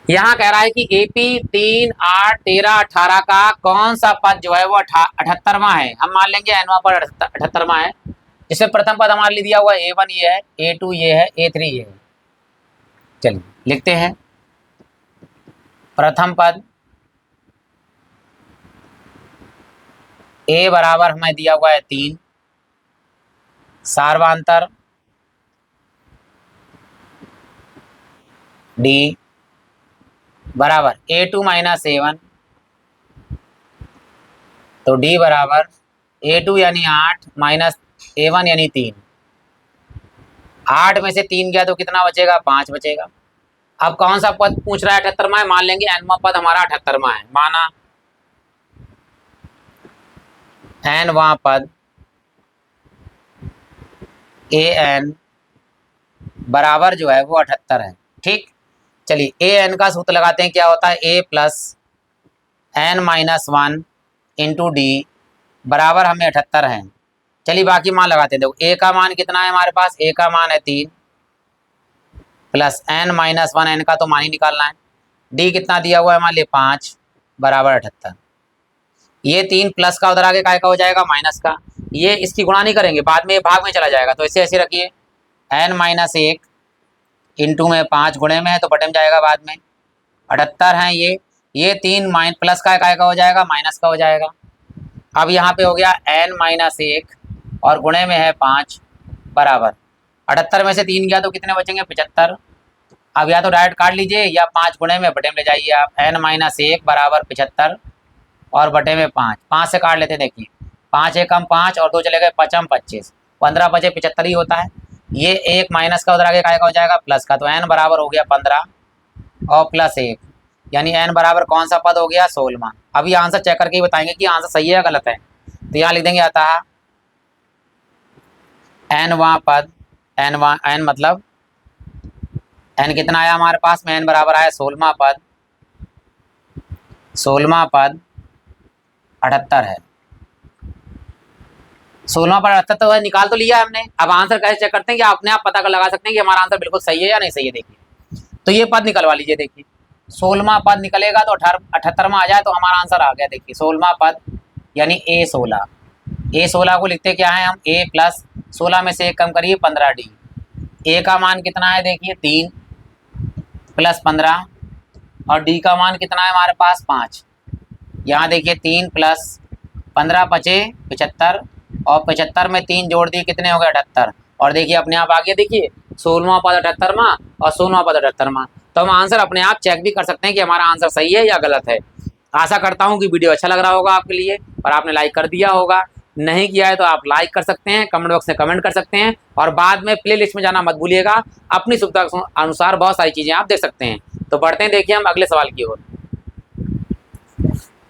यहाँ कह रहा है कि AP 3 8 13 18 का कौन सा पद जो है वो 78वां है। हम मान लेंगे nवां पद 78वां है, जिसमें प्रथम पद हमारे लिए दिया हुआ A1 ये है, A2 ये है, A3 ये है। चलिए लिखते हैं। प्रथम पद A बराबर हमें दिया हुआ है 3, सार्वांतर D बराबर A2 माइनस A1, तो D बराबर A2 यानी 8 माइनस A1 यानी 3। 8 में से 3 गया तो कितना बचेगा? 5 बचेगा। अब कौन सा पद पूछ रहा है? 78वां है। मान लेंगे nवां पद हमारा 78वां है। माना nवां पद an बराबर जो है वो 78 है। ठीक, चलिए an का सूत्र लगाते हैं। क्या होता है? a plus n minus 1 into D बराबर हमें 78 है। चलिए बाकी मान लगाते हैं। देखो a का मान कितना है हमारे पास? a का मान है 3 प्लस n माइनस 1, n का तो मान ही निकालना है। d कितना दिया हुआ है हमारे लिए? 5 बराबर 78। ये 3 प्लस का उधर आगे काय का हो जाएगा? माइनस का। ये इसकी गुणा नहीं करेंगे, बाद में ये भाग में चला जाएगा, तो ऐसे ऐसे रखिए। n माइनस 1 इंटू में 5 गुणे में है तो बटे में जाएगा बाद में। 78 है ये 3 माइन प्लस का काय का हो जाएगा? माइनस का हो जाएगा। अब यहाँ पे हो गया n माइनस 1 और गुणे में है 5 बराबर 78 में से 3 गया तो कितने बचेंगे? 75। अब या तो डायरेक्ट काट लीजिए या 5 गुणे में बटे में ले जाइए आप। n माइनस 1 बराबर 75 और बटे में 5, 5 से काट लेते। देखिए 5 एक कम 5 और 2 चले गए 5 25, 15 बचे 75 ही होता है। ये एक माइनस का उधर आगे काय का हो जाएगा? प्लस का। तो n बराबर हो गया 15 और प्लस 1 यानी n बराबर कौन सा पद हो गया? 16वां। अब ये आंसर चेक करके ही बताएंगे कि आंसर सही है या गलत है। तो यहाँ लिख देंगे अतः nवां पद n मतलब n कितना आया हमारे पास में? n बराबर आया 16वां पद 78 है। 16वां पद 78 तो निकाल तो लिया हमने। अब आंसर कैसे चेक करते हैं कि अपने आप पता कर लगा सकते हैं कि हमारा आंसर बिल्कुल सही है या नहीं सही है। देखिए तो ये पद निकलवा लीजिए। देखिए 16वां पद निकलेगा तो 78वां आ जाए तो हमारा आंसर आ गया। देखिए 16वां पद यानी A16 ए 16 को लिखते क्या है हम, ए प्लस 16 में से एक कम करिए 15d। ए का मान कितना है देखिए 3 प्लस 15 और डी का मान कितना है हमारे पास 5। यहाँ देखिए 3 प्लस 15 पचे 75 और 75 में 3 जोड़ दिए कितने हो गए 78। और देखिए अपने आप आ गया, देखिए 16वां पद 78वां और 16वां पद 78वां। तो हम आंसर अपने आप चेक भी कर सकते हैं कि हमारा आंसर सही है या गलत है। आशा करता हूँ कि वीडियो अच्छा लग रहा होगा आपके लिए और आपने लाइक कर दिया होगा। नहीं किया है तो आप लाइक कर सकते हैं, कमेंट बॉक्स में कमेंट कर सकते हैं और बाद में प्लेलिस्ट में जाना मत भूलिएगा। अपनी सुविधा के अनुसार बहुत सारी चीज़ें आप देख सकते हैं। तो बढ़ते हैं, देखिए हम अगले सवाल की ओर।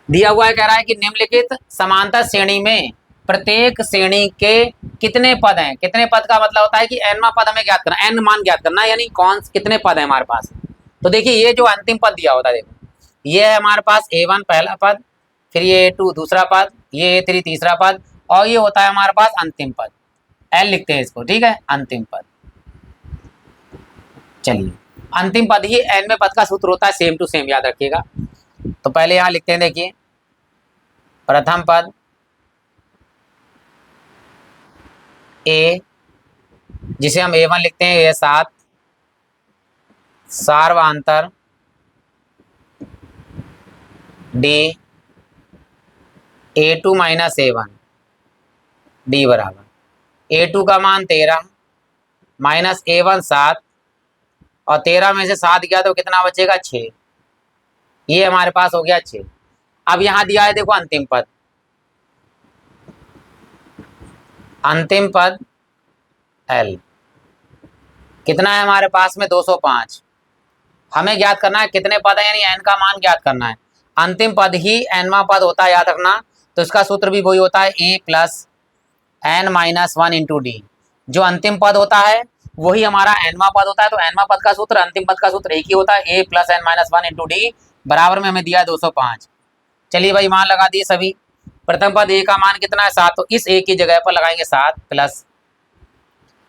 दिया हुआ है, कह रहा है कि निम्नलिखित समांतर श्रेणी में प्रत्येक श्रेणी के कितने पद हैं। कितने पद का मतलब होता है कि एनवां पद हमें ज्ञात करना, एन मान ज्ञात करना, यानी कौन कितने पद है हमारे पास। तो देखिए ये जो अंतिम पद दिया होता है, देखो ये है हमारे पास A1 पहला पद, फिर ये A2 दूसरा पद, ये A3 तीसरा पद और ये होता है हमारे पास अंतिम पद, L लिखते हैं इसको, ठीक है, अंतिम पद। चलिए अंतिम पद ही एनवें पद का सूत्र होता है, सेम टू सेम याद रखिएगा। तो पहले यहाँ लिखते हैं, देखिए प्रथम पद ए, जिसे हम A1 लिखते हैं, ये 7 सार्वधातुक D A2 minus A1 D बराबर A2 का मान 13 माइनस A1 7 और 13 में से 7 गया तो कितना बचेगा 6। ये हमारे पास हो गया 6। अब यहाँ दिया है देखो अंतिम पद, अंतिम पद L कितना है हमारे पास में 205। हमें ज्ञात करना है कितने पद है, यानी n का मान ज्ञात करना है। अंतिम पद ही nवां पद होता है, याद रखना। तो इसका सूत्र भी वही होता है, a plus n minus 1 into D. जो अंतिम पद होता है वही हमारा nवां पद होता है। तो nवां पद का सूत्र, अंतिम पद का सूत्र एक ही होता है, a plus n minus 1 into D बराबर में हमें दिया है 205। चलिए भाई मान लगा दिए सभी। प्रथम पद a का मान कितना है 7, तो इस a की जगह पर लगाएंगे 7 प्लस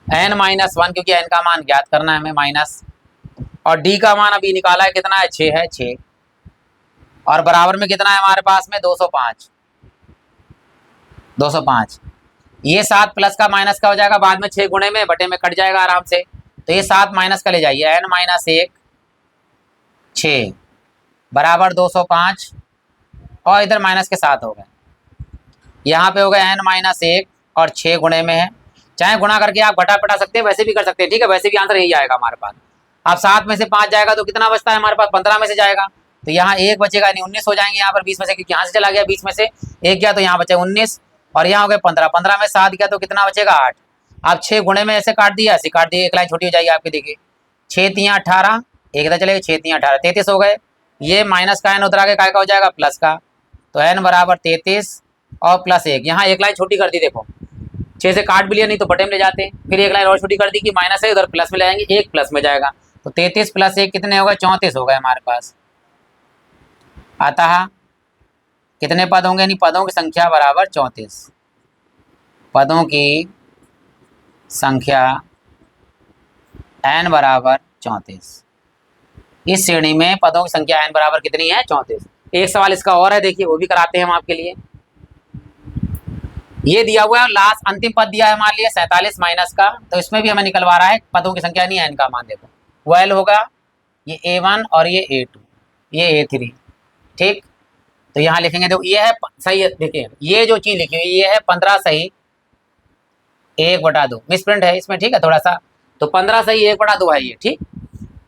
n माइनस 1, क्योंकि n का मान ज्ञात करना है हमें, माइनस, और d का मान अभी निकाला है कितना है 6 है, 6 और बराबर में कितना है हमारे पास में 205। 205 ये 7 प्लस का माइनस का हो जाएगा, बाद में 6 गुणे में बटे में कट जाएगा आराम से। तो ये 7 माइनस का ले जाइए, n माइनस 1 6 बराबर 205 और इधर माइनस के 7 हो गए। यहाँ पे हो गए n माइनस 1 और 6 गुणे में है, चाहे गुणा करके आप घटा पटा सकते हैं, वैसे भी कर सकते हैं, ठीक है, वैसे भी आंसर यही आएगा हमारे पास। अब 7 में से 5 जाएगा तो कितना बचता है हमारे पास, 15 में से जाएगा तो यहाँ 1 बचेगा, नहीं 19 हो जाएंगे यहाँ पर 20 में से, क्योंकि यहाँ से चला गया 20 में से 1 गया तो यहाँ बचे 19 और यहाँ हो गए 15, 15 में 7 गया तो कितना बचेगा 8। आप 6 गुणे में ऐसे काट दिया, ऐसे काट दिए, एक लाइन छोटी हो जाएगी आपकी, देखिए 6 3 18, एक इधर चलेगा 6 3 18 33 हो गए। ये माइनस का n उधर आगे काय का हो जाएगा प्लस का, तो n बराबर 33 और प्लस 1, यहाँ एक लाइन छोटी कर दी, देखो 6 से काट भी लिया, नहीं तो बटे में ले जाते, फिर एक लाइन और छोटी कर दी कि माइनस है उधर प्लस में ले जाएंगे, 1 प्लस में जाएगा, तो 33 प्लस 1 कितने हो गए 34 हो गए हमारे पास। अतः कितने पद होंगे, यानी पदों की संख्या बराबर 34, पदों की संख्या n बराबर 34। इस श्रेणी में पदों की संख्या n बराबर कितनी है 34। एक सवाल इसका और है, देखिए वो भी कराते हैं हम आपके लिए। ये दिया हुआ है लास्ट अंतिम पद दिया है हमारे लिए 47 माइनस का, तो इसमें भी हमें निकलवा रहा है पदों की संख्या, नहीं n का मान, देखो वो L होगा, ये A1 और ये A2 ये A3, ठीक। तो यहाँ लिखेंगे, देखो ये है सही है, देखिए ये जो चीज लिखी हुई ये है 15 सही 1/2, मिसप्रिंट है इसमें, ठीक है थोड़ा सा, तो 15 सही 1/2 है ये, ठीक।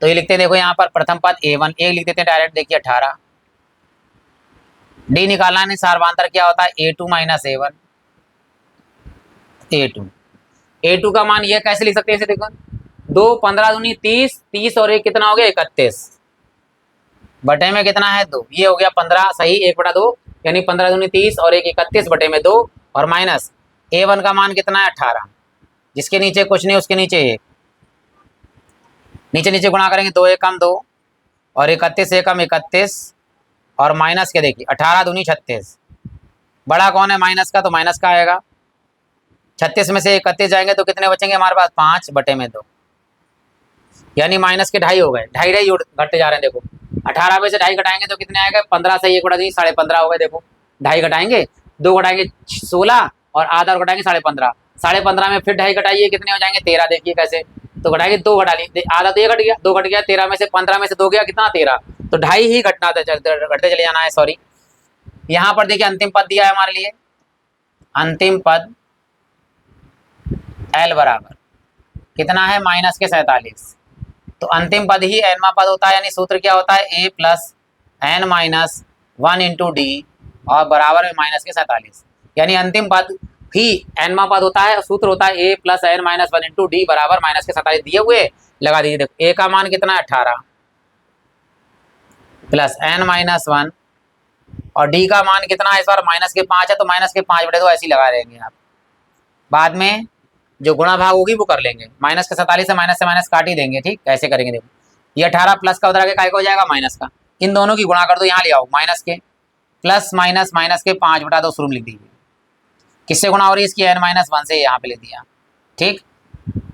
तो ये लिखते हैं, देखो यहाँ पर प्रथम पद A1 1 लिख देते हैं डायरेक्ट, देखिए 18, डी निकालना है, सार्वधातुक क्या होता है A2 माइनस A1 A2 का मान ये कैसे लिख सकते हैं, इसे देखो 2 15 दूनी 30, 30 और 1 कितना हो गया 31, बटे में कितना है 2, ये हो गया 15 सही 1/2, यानी 15 दूनी 30 और 1 31 बटे में 2 और माइनस A1 का मान कितना है 18, जिसके नीचे कुछ नहीं उसके नीचे 1, नीचे नीचे गुणा करेंगे 2 1 कम 2 और 31 1 कम 31 और माइनस के देखिए 18 दूनी 36, बड़ा कौन है माइनस का, तो माइनस का आएगा। 36 में से 31 जाएंगे तो कितने बचेंगे हमारे पास 5 बटे में 2, यानी माइनस के 2.5 हो गए, 2.5 घटते जा रहे हैं, देखो 18 में से 2.5 घटाएंगे तो कितने आएगा 15 से 1/2 15 हो गए, देखो 2.5 घटाएंगे 2 घटाएंगे 16 और आधा और घटाएंगे 15.5, 15.5 में फिर 2.5 घटाइए, कितने हो जाएंगे 13। देखिए कैसे, तो घटाएंगे 2 घटा ली, आधा तो ये घट गया, 2 घट गया, 13 में से 15 में से 2 गया, कितना 13, तो 2.5 ही घटना था, घटते चले जाना है, सॉरी। यहाँ पर देखिए अंतिम पद दिया है हमारे लिए, अंतिम पद L बराबर कितना है -47, तो अंतिम पद ही nवा पद होता है, यानी सूत्र क्या होता है a plus n minus 1 into D और बराबर में -47, यानी अंतिम पद ही nवा पद होता है, सूत्र होता है a plus n minus 1 into D बराबर -47 दिए हुए, लगा दीजिए। देखो a का मान कितना है 18 प्लस n माइनस 1 और डी का मान कितना है, इस बार -5 है, तो -5 बटे 2 ऐसे ही लगा रहेंगे आप, बाद में जो गुणा भाग होगी वो कर लेंगे, -47 से माइनस काट ही देंगे, ठीक कैसे करेंगे देखो, ये 18 प्लस का उधर आगे काय का हो जाएगा माइनस का, इन दोनों की गुणा कर दो, यहाँ ले आओ माइनस के, प्लस माइनस माइनस के 5 बटा 2 शुरू में लिख दीजिए, किससे गुणा हो रही है इसकी n-1 से, यहाँ पे लिख दिया, ठीक,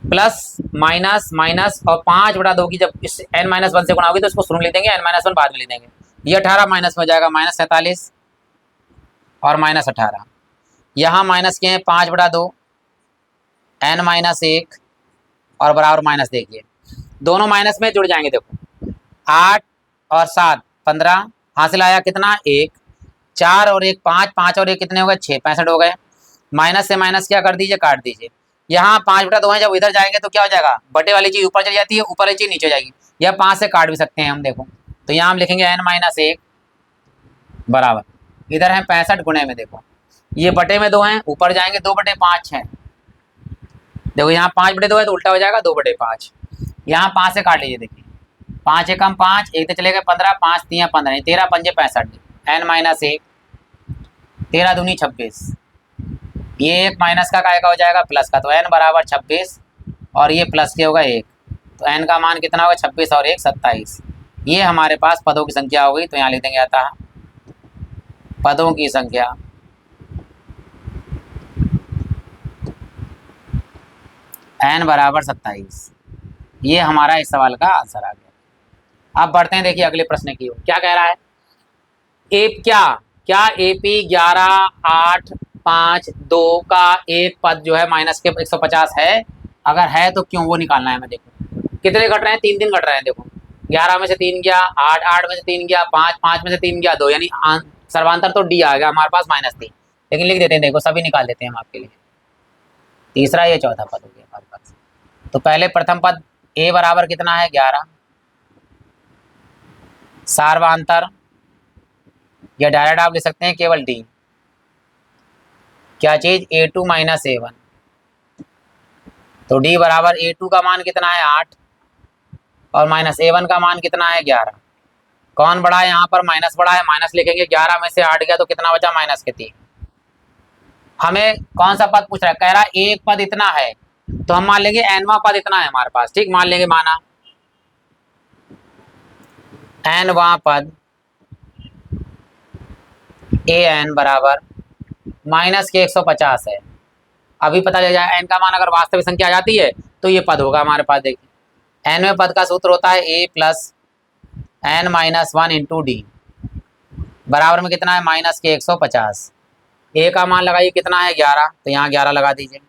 प्लस माइनस माइनस और 5 बटा 2 की जब इस n-1 से गुणा होगी तो इसको शुरू में लिख देंगे, n-1 बाद में लिख देंगे, ये 18 माइनस में हो जाएगा -47 और -18, यहाँ माइनस के हैं 5 बटा 2 n-1 और बराबर माइनस, देखिए दोनों माइनस में जुड़ जाएंगे, देखो 8 और 7 15 हासिल आया कितना 1, 4 और 1 5, 5 और 1 कितने हो गए 6, 65 हो गए, माइनस से माइनस क्या कर दीजिए काट दीजिए, यहाँ 5 बटा 2 है, जब इधर जाएंगे तो क्या हो जाएगा, बटे वाली चीज ऊपर चली जाती है, ऊपर वाली चीज नीचे हो जाएगी, या 5 से काट भी सकते हैं हम, देखो तो यहाँ हम लिखेंगे n-1 बराबर, इधर है 65 गुणे में, देखो ये बटे में 2 हैं, ऊपर जाएंगे 2 बटे 5 है, देखो यहाँ 5 बटे 2 है तो उल्टा हो जाएगा 2 बटे 5, यहाँ 5 से काट लीजिए, देखिए 5 एकम 5, एक तो चले गए 15, 5 3 15, 13 पंजे 65, n-1 13 दूनी 26, ये एक माइनस का काय का हो जाएगा प्लस का, तो n बराबर 26 और ये प्लस के होगा 1, तो n का मान कितना होगा 26 और 1 27, ये हमारे पास पदों की संख्या हो गई, तो यहाँ लिख देंगे आता पदों की संख्या n बराबर 27, ये हमारा इस सवाल का आंसर आ गया। अब बढ़ते हैं, देखिए अगले प्रश्न की ओर, क्या कह रहा है, क्या AP 11 8 5 2 का एक पद जो है माइनस के 150 है, अगर है तो क्यों, वो निकालना है हमें। देखो कितने घट रहे हैं, 3 घट रहे हैं, देखो 11 में से 3 गया, 8 में से 3 गया, 5 में से 3 गया 2, यानी सर्वांतर तो डी आ गया हमारे पास -3, लेकिन लिख देते हैं, देखो सभी निकाल देते हैं हम आपके लिए, तीसरा ये चौथा पद हो गया हमारे पास। तो पहले प्रथम पद a बराबर कितना है 11, सार्वांतर या डायरेक्ट आप लिख सकते हैं केवल d, क्या चीज a2 माइनस a1, तो d बराबर a2 का मान कितना है 8 और माइनस a1 का मान कितना है 11, कौन बड़ा है यहाँ पर, माइनस बड़ा है, माइनस लिखेंगे, 11 में से 8 गया तो कितना बचा -3, हमें कौन सा पद पूछ रहा है, कह रहा है एक पद इतना है, तो हम मान लेंगे nवा पद इतना है हमारे पास, ठीक, मान लेंगे, माना nवा पद an बराबर -150 है, अभी पता चल जाए n का मान अगर वास्तविक संख्या आ जाती है तो ये पद होगा हमारे पास। देखिए nवें पद का सूत्र होता है a plus n-1 into D बराबर में कितना है -150, a का मान लगाइए कितना है 11, तो यहाँ 11 लगा दीजिए,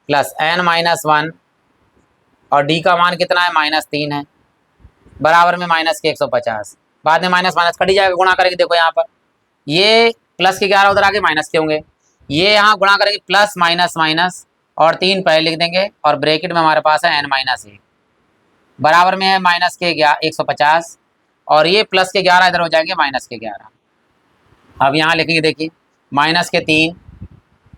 प्लस n-1 और d का मान कितना है -3 है, बराबर में -150, बाद में माइनस माइनस कट ही जाएगा, गुणा करेंगे, देखो यहाँ पर ये प्लस के 11 उधर आगे माइनस के होंगे, ये यहाँ गुणा करेंगे प्लस माइनस माइनस और 3 पहले लिख देंगे, और ब्रैकेट में हमारे पास है n-1 बराबर में है -150 और ये प्लस के 11 इधर हो जाएंगे -11। अब यहाँ लिखेंगे, देखिए -3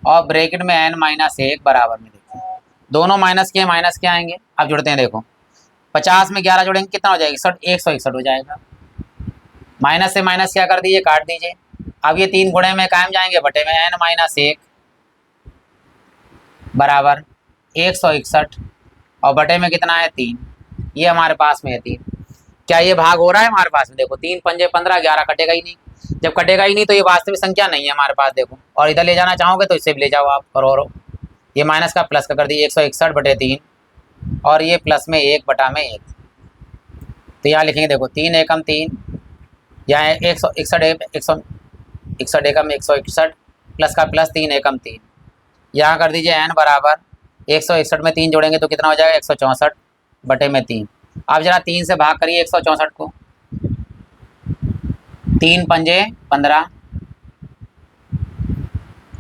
और ब्रैकेट में n-1 बराबर में, देखिए दोनों माइनस के आएंगे। अब जुड़ते हैं, देखो 50 में 11 जोड़ेंगे कितना हो जाएगा 161 हो जाएगा, माइनस से माइनस क्या कर दीजिए काट दीजिए। अब ये 3 गुणे में कायम जाएंगे, बटे में n-1 बराबर 161 और बटे में कितना है 3, ये हमारे पास में है 3। क्या ये भाग हो रहा है हमारे पास में, देखो 3 पंजे 15, 11 कटेगा ही नहीं, जब कटेगा ही नहीं तो ये वास्तविक संख्या नहीं है हमारे पास, देखो, और इधर ले जाना चाहोगे तो इससे भी ले जाओ आप, और ये माइनस का प्लस का कर दीजिए 161 बटे 3 और ये प्लस में 1 बटा में 1, तो यहाँ लिखेंगे, देखो 3 एकम 3, यहाँ 161 एकम 161 प्लस का प्लस 3 एकम 3, यहाँ कर दीजिए n बराबर 161 में 3 जोड़ेंगे तो कितना हो जाएगा 164 बटे में 3। अब जरा 3 से भाग करिए 164 को, 3 पंजे 15,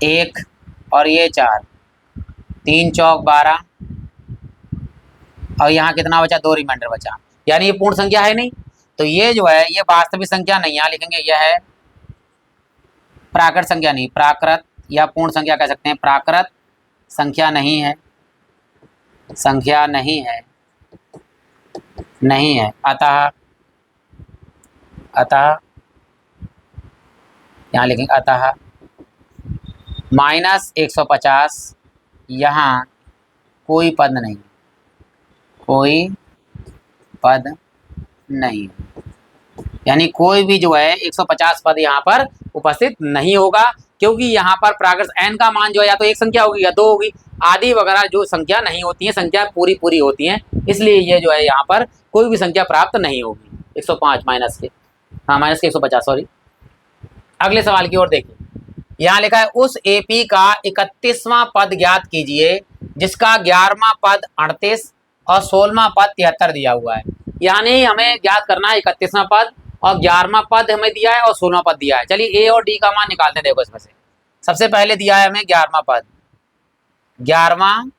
1 और ये 4, 3 चौक 12 और यहाँ कितना बचा 2 रिमाइंडर बचा, यानी ये पूर्ण संख्या है नहीं, तो ये जो है ये वास्तविक संख्या नहीं, यहाँ लिखेंगे यह है प्राकृत संख्या नहीं, प्राकृत या पूर्ण संख्या कह सकते हैं, प्राकृत संख्या नहीं है, संख्या नहीं है, नहीं है। अतः यहाँ लिखेंगे अतः -150 यहाँ कोई पद नहीं, कोई पद नहीं, यानी कोई भी जो है 150 पद यहाँ पर उपस्थित नहीं होगा, क्योंकि यहाँ पर प्राकृत n का मान जो है या तो एक संख्या होगी या 2 होगी, आदि वगैरह जो संख्या नहीं होती है, संख्या पूरी होती हैं, इसलिए ये जो है यहाँ पर कोई भी संख्या प्राप्त नहीं होगी 105 माइनस के, हाँ माइनस के 150 सॉरी। अगले सवाल की ओर देखिए, यहाँ लिखा है उस एपी का 31वां पद ज्ञात कीजिए जिसका 11वां पद 38 और 16वां पद 73 दिया हुआ है। यानी हमें ज्ञात करना है 31वां पद और 11वां पद हमें दिया है और 16वां पद दिया है। चलिए ए और डी का मान निकालते हैं। देखो इसमें से सबसे पहले दिया है हमें 11वां पद, 11वां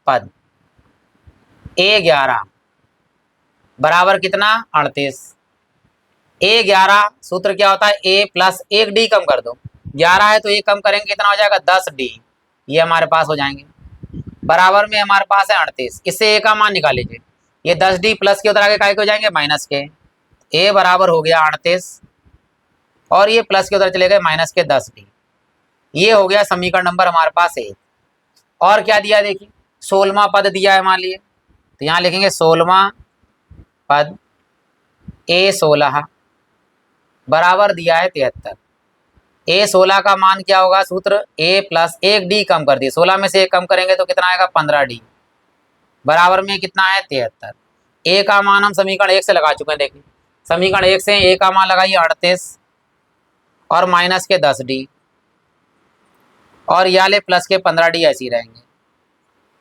पद A11 बराबर कितना 38, A11 सूत्र क्या होता है A प्लस 1 D कम कर दो, 11 है तो ये कम करेंगे कितना हो जाएगा 10D, ये हमारे पास हो जाएंगे, बराबर में हमारे पास है 38, इससे A का मान निकाल लीजिए, ये 10D प्लस के उधर आगे काय के हो जाएंगे माइनस के, A बराबर हो गया 38 और ये प्लस के उधर चले गए माइनस के 10D, ये हो गया समीकरण नंबर हमारे पास 1। और क्या दिया देखिए 16वां पद दिया है मान लिए, तो यहाँ लिखेंगे 16वां पद A16 बराबर दिया है 73, A16 का मान क्या होगा सूत्र A प्लस 1D कम कर दिए, 16 में से 1 कम करेंगे तो कितना आएगा 15D, बराबर में कितना है 73। A का मान हम समीकरण 1 से लगा चुके हैं, देखिए समीकरण 1 से A का मान लगाइए 38 और माइनस के 10D और याले प्लस के 15D ऐसे ही रहेंगे,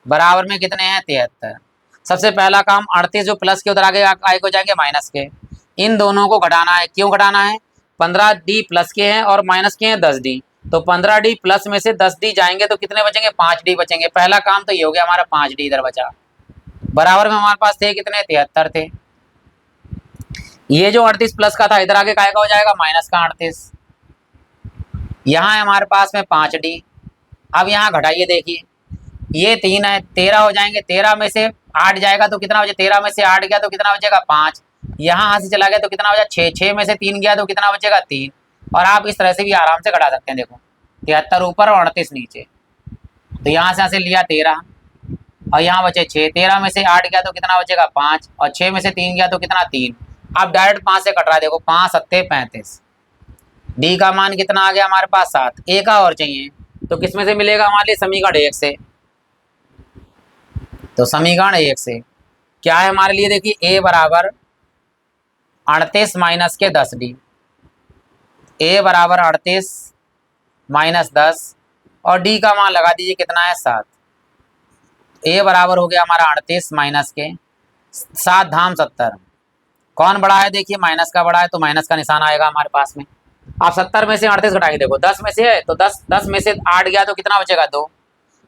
बराबर में कितने हैं 73। सबसे पहला काम 38 जो प्लस के उधर आगे हो जाएंगे माइनस के, इन दोनों को घटाना है। क्यों घटाना है 15D प्लस के हैं और माइनस के हैं 10D, तो 15D प्लस में से 10D जाएंगे तो कितने बचेंगे 5D बचेंगे। पहला काम तो ये हो गया हमारा 5D इधर बचा, बराबर में हमारे पास थे कितने 73 थे। ये जो 38 प्लस का था इधर आगे काय का हो जाएगा माइनस का 38, यहाँ है हमारे पास में 5D। अब यहाँ घटाइए देखिए ये 3 है 13 हो जाएंगे, 13 में से 8 जाएगा तो कितना बचे, 13 में से 8 गया तो कितना बचेगा 5, यहाँ से चला गया तो कितना बचा 6, 6 में से 3 गया तो कितना बचेगा 3, और आप इस तरह से भी आराम से घटा सकते हैं। देखो 73 ऊपर और 38 नीचे, तो यहाँ से लिया 13 और यहाँ बचे 6, 13 में से 8 गया तो कितना बचेगा 5 और 6 में से 3 गया तो कितना 3। अब डायरेक्ट 5 से कट रहा है, देखो 5 सत्ते 35, डी का मान कितना आ गया हमारे पास 7, ए का और चाहिए तो किस में से मिलेगा हमारे लिए समीकरण 1 से, तो समीकरण 1 से क्या है हमारे लिए देखिए a बराबर 38 माइनस के 10D, a बराबर 38 माइनस 10 और d का मान लगा दीजिए कितना है 7, a बराबर हो गया हमारा 38 माइनस के 7 धाम 70, कौन बड़ा है देखिए माइनस का बड़ा है तो माइनस का निशान आएगा हमारे पास में। आप 70 में से 38 घटाएंगे, देखो 10 में से है तो 10 में से 8 गया तो कितना बचेगा 2,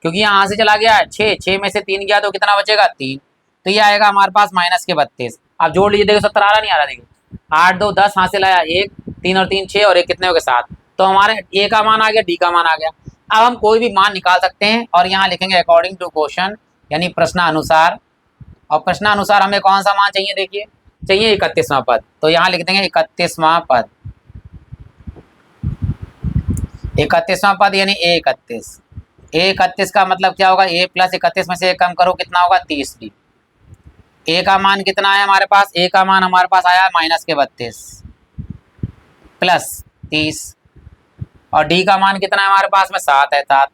क्योंकि यहाँ से चला गया है 6 में से 3 गया तो कितना बचेगा 3, तो ये आएगा हमारे पास माइनस के 32। आप जोड़ लीजिए देखो 70 आ रहा नहीं आ रहा, देखिए 8 2 10 हासिल आया 1, 3 और 3 6 और 1 कितने हो गए 7, तो हमारे ए का मान आ गया डी का मान आ गया। अब हम कोई भी मान निकाल सकते हैं और यहाँ लिखेंगे अकॉर्डिंग टू क्वेश्चन यानी प्रश्नानुसार, और प्रश्नानुसार हमें कौन सा मान चाहिए देखिए चाहिए 31वां पद, तो यहाँ लिख देंगे 31वां पद, 31वां पद यानी A31, A31 का मतलब क्या होगा a प्लस 31 में से 1 कम करो कितना होगा 30D, ए का मान कितना है हमारे पास, ए का मान हमारे पास आया माइनस के 32 प्लस 30 और डी का मान कितना है हमारे पास में 7 है 7,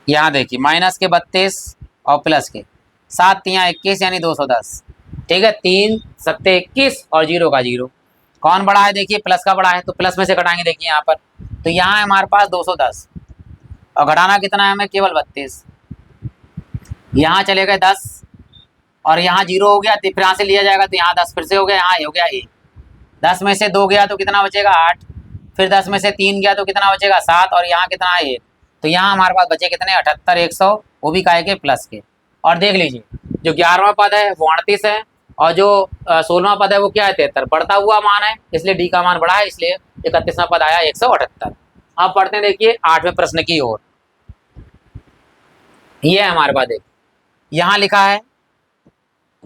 यहाँ देखिए माइनस के 32 और प्लस के 7 तियाँ 21 यानी 210, ठीक है 3 सत्ते 21 और 0 का 0, कौन बड़ा है देखिए प्लस का बड़ा है तो प्लस में से कटाएंगे देखिए यहाँ पर, तो यहाँ है हमारे पास 210 और घटाना कितना है हमें, केवल 32। यहाँ चले गए 10 और यहाँ 0 हो गया, तो फिर यहाँ से लिया जाएगा तो यहाँ 10 फिर से हो गया, यहाँ हो गया 1। 10 में से 2 गया तो कितना बचेगा, 8। फिर 10 में से 3 गया तो कितना बचेगा, 7। और यहाँ कितना है 1। तो यहाँ हमारे पास बचे कितने, 78, 100, वो भी काहे के, प्लस के। और देख लीजिए जो 11वां पद है वो 38 है, और जो 16वां पद है वो क्या है, 73। बढ़ता हुआ मान है, इसलिए डी का मान बढ़ा है, इसलिए 31वां पद आया 178। अब पढ़ते हैं, देखिए 8वें प्रश्न की ओर। ये है हमारे पास, देखिए यहाँ लिखा है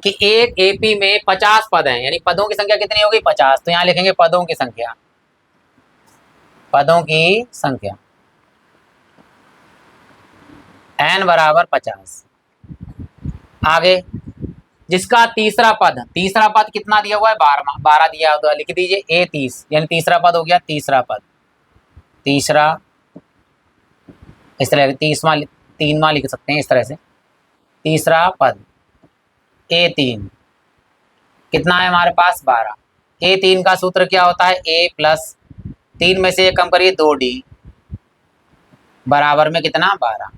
कि एक एपी में 50 पद हैं, यानी पदों की संख्या कितनी होगी, 50। तो यहाँ लिखेंगे पदों की संख्या, पदों की संख्या n बराबर 50। आगे जिसका तीसरा पद कितना दिया हुआ है, 12 दिया हुआ है, लिख दीजिए a 30, यानी तीसरा पद हो गया, तीसरा पद, तीसरा इस तरह 30वां 3वां लिख सकते हैं इस तरह से। तीसरा पद a3 कितना है हमारे पास, 12। a3 का सूत्र क्या होता है, a प्लस 3 में से 1 कम करिए 2d बराबर में कितना, 12।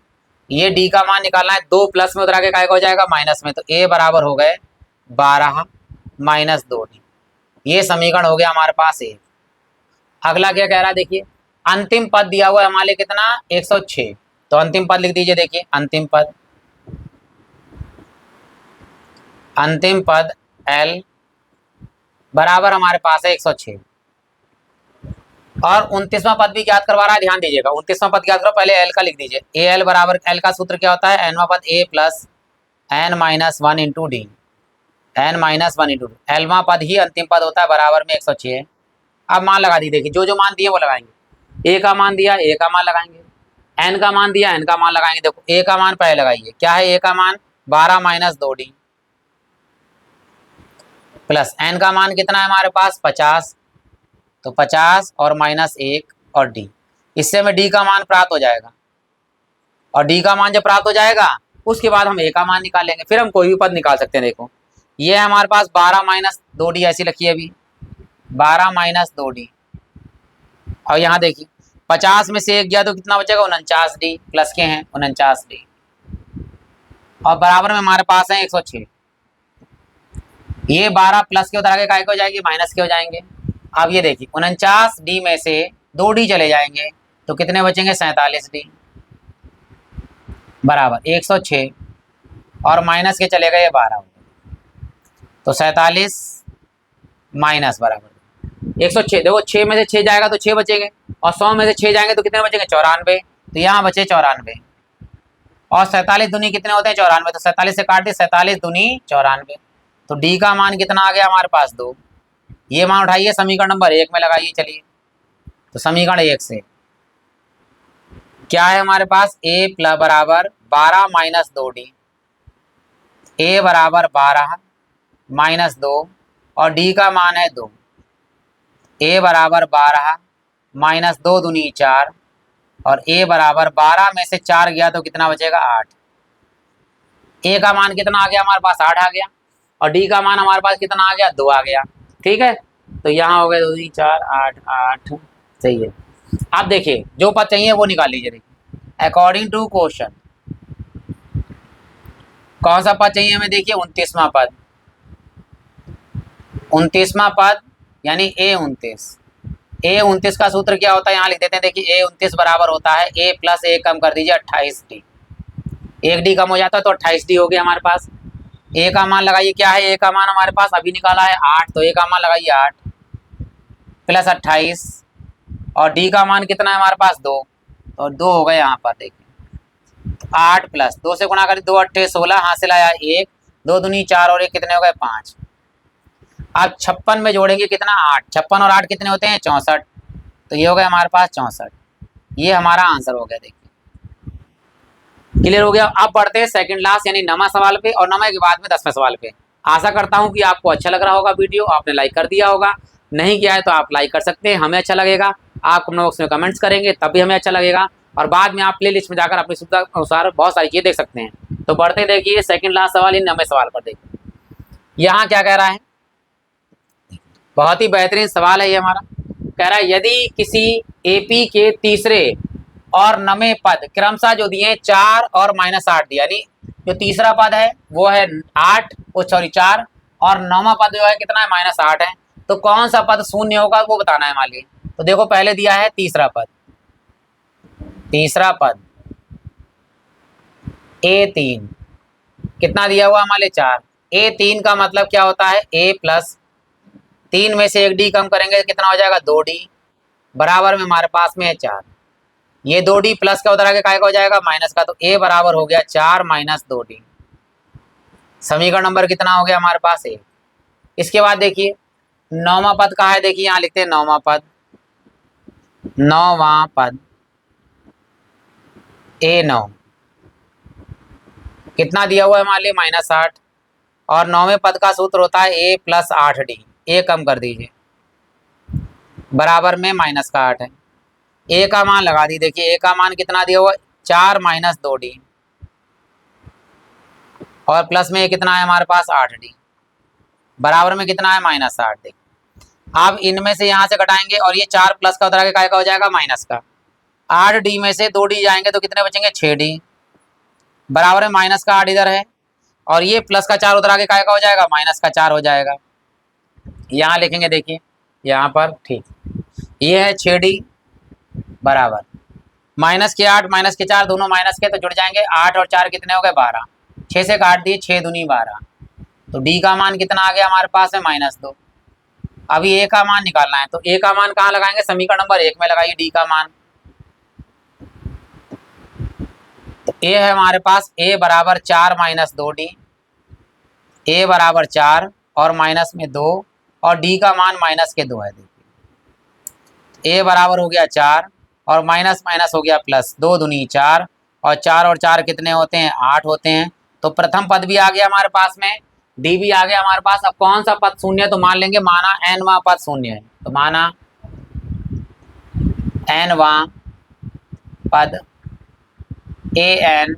ये d का मान निकालना है, 2 प्लस में उतरा के काय हो जाएगा, माइनस में, तो a बराबर हो गए 12 माइनस 2d। ये समीकरण हो गया हमारे पास 1। अगला क्या कह रहा है, देखिए अंतिम पद दिया हुआ है हमारे लिए कितना, 106। तो अंतिम पद लिख दीजिए, देखिए अंतिम पद l बराबर हमारे पास है 106। और 29वां पद भी ज्ञात करवा रहा है, ध्यान दीजिएगा। 29वां पद ज्ञात करो, पहले l का लिख दीजिए। al बराबर, l का सूत्र क्या होता है, nवां पद a plus n minus 1 into D, n minus 1 into D. lवां पद ही अंतिम पद होता है, बराबर में 106। अब मान लगा दी, देखिए जो जो मान दिए वो लगाएंगे। a का मान दिया, a का मान लगाएंगे। n का मान दिया, n का मान लगाएंगे। देखो a का मान पहले लगाइए, क्या है a का मान, 12 माइनस 2d प्लस n का मान कितना है हमारे पास, 50। तो 50 और माइनस 1 और d, इससे हमें d का मान प्राप्त हो जाएगा। और d का मान जब प्राप्त हो जाएगा उसके बाद हम a का मान निकालेंगे, फिर हम कोई भी पद निकाल सकते हैं। देखो ये हमारे पास 12 माइनस 2d, ऐसी रखिए अभी 12 माइनस 2d। और यहाँ देखिए 50 में से 1 गया तो कितना बचेगा, 49d, प्लस के हैं 49d, और बराबर में हमारे पास है 106। ये 12 प्लस के उतर के काय के हो जाएगी, माइनस के हो जाएंगे। अब ये देखिए 49d में से 2d चले जाएंगे तो कितने बचेंगे, 47d बराबर 106, और माइनस के चले गए 12, तो 47 माइनस बराबर 106। देखो 6 में से 6 जाएगा तो 6 बचेंगे, और 100 में से 6 जाएंगे तो कितने बचेंगे, 94। तो यहाँ बचे 94, और 47 दूनी कितने होते हैं, 94। तो 47 से काट दे, 47 दूनी 94। तो d का मान कितना आ गया हमारे पास, 2। ये मान उठाइए, समीकरण नंबर 1 में लगाइए। चलिए तो समीकरण 1 से क्या है हमारे पास, a प्लस बराबर 12 माइनस 2d, a बराबर 12 माइनस 2, और d का मान है 2। a बराबर 12 माइनस 2 दूनी 4, और a बराबर 12 में से 4 गया तो कितना बचेगा, 8। a का मान कितना आ गया हमारे पास, 8 आ गया, और d का मान हमारे पास कितना आ गया, 2 आ गया। ठीक है, तो यहाँ हो गए 2 दूनी 4, 8 8, सही है। आप देखिए जो पद चाहिए वो निकाल लीजिए। देखिए अकॉर्डिंग टू क्वेश्चन कौन सा पद चाहिए हमें, देखिए 29वां पद। 29वां पद यानी a29 का सूत्र क्या होता है, यहाँ लिख देते हैं। देखिए a29 बराबर होता है a प्लस 1 कम कर दीजिए 28d, 1d कम हो जाता है तो 28d हो गया हमारे पास। a का मान लगाइए, क्या है a का मान हमारे पास अभी निकाला है 8, तो a का मान लगाइए 8 प्लस 28, और d का मान कितना है हमारे पास, 2, तो 2 हो गए यहाँ पर। देखिए 8 प्लस 2 से गुणा करिए, 2 8 16, हासिल आया 1, 2 दूनी 4 और 1 कितने हो गए, 5। अब 56 में जोड़ेंगे कितना, 8, 56 और 8 कितने होते हैं, 64, तो ये हो गया हमारे पास 64। ये हमारा आंसर हो गया। देखिए क्लियर हो गया। अब बढ़ते हैं सेकंड लास्ट यानी 9वां सवाल पे, और 9वें के बाद में 10वें सवाल पे। आशा करता हूं कि आपको अच्छा लग रहा होगा वीडियो, आपने लाइक कर दिया होगा। नहीं किया है तो आप लाइक कर सकते हैं, हमें अच्छा लगेगा। आप कमेंट बॉक्स में कमेंट्स करेंगे तब भी हमें अच्छा लगेगा, और बाद में आप प्ले लिस्ट में जाकर अपनी सुविधा अनुसार बहुत सारी चीज़ें देख सकते हैं। तो बढ़ते देखिए सेकंड लास्ट सवाल, इन 9वें सवाल पर। देखिए यहाँ क्या कह रहा है, बहुत ही बेहतरीन सवाल है ये हमारा। कह रहा है यदि किसी एपी के तीसरे और नवें पद क्रमशः जो दिए 4 और -8 दिया, यानी जो तीसरा पद है वो है 8, वो सॉरी 4, और नौवां पद जो है कितना है -8 है। तो कौन सा पद शून्य होगा वो बताना है मान लीजिए। तो देखो पहले दिया है तीसरा पद, A3 कितना दिया हुआ मान लीजिए 4। A3 का मतलब क्या होता है, A प्लस 3 में से 1 डी कम करेंगे कितना हो जाएगा 2D, बराबर में हमारे पास में है 4। ये 2D प्लस का उधर आगे काय का हो जाएगा माइनस का, तो A बराबर हो गया 4 - 2D। समीकरण नंबर कितना हो गया हमारे पास 1। इसके बाद देखिए नौवां पद कहाँ है, देखिए यहाँ लिखते हैं नौवां पद A9 कितना दिया हुआ है मान लीजिए -8, और नौवें पद का सूत्र होता है A प्लस 8D। A कम कर दीजिए, बराबर में -8 है। A का मान लगा दी, देखिए A का मान कितना दिया हुआ 4 - 2D, और प्लस में कितना है हमारे पास 8D, बराबर में कितना है -8D। अब इनमें से यहाँ से घटाएंगे और ये 4 प्लस का उधर आगे काय का हो जाएगा माइनस का। 8D में से 2D जाएंगे तो कितने बचेंगे 6D, बराबर में माइनस का 8 इधर है, और ये प्लस का 4 उधर आगे काय का हो जाएगा माइनस का 4 हो जाएगा। यहाँ लिखेंगे देखिए यहाँ पर, ठीक, ये है 6D बराबर -8 -4 दोनों माइनस के तो जुड़ जाएंगे, 8 और 4 कितने हो गए 12, 6 से काट दिए 6 दूनी 12, तो D का मान कितना आ गया हमारे पास है -2। अभी A का मान निकालना है, तो A का मान कहाँ लगाएंगे, समीकरण नंबर 1 में लगाइए D का मान। तो A है हमारे पास A बराबर 4 - 2D, A बराबर 4 और माइनस में 2, और D का मान -2 है। देखिए A बराबर हो गया 4 और माइनस माइनस हो गया प्लस, 2 दूनी 4, और 4 और 4 कितने होते हैं 8 होते हैं। तो प्रथम पद भी आ गया हमारे पास में, D भी आ गया हमारे पास। अब कौन सा पद शून्य है, तो मान लेंगे माना nवां पद शून्य है, तो माना nवां पद an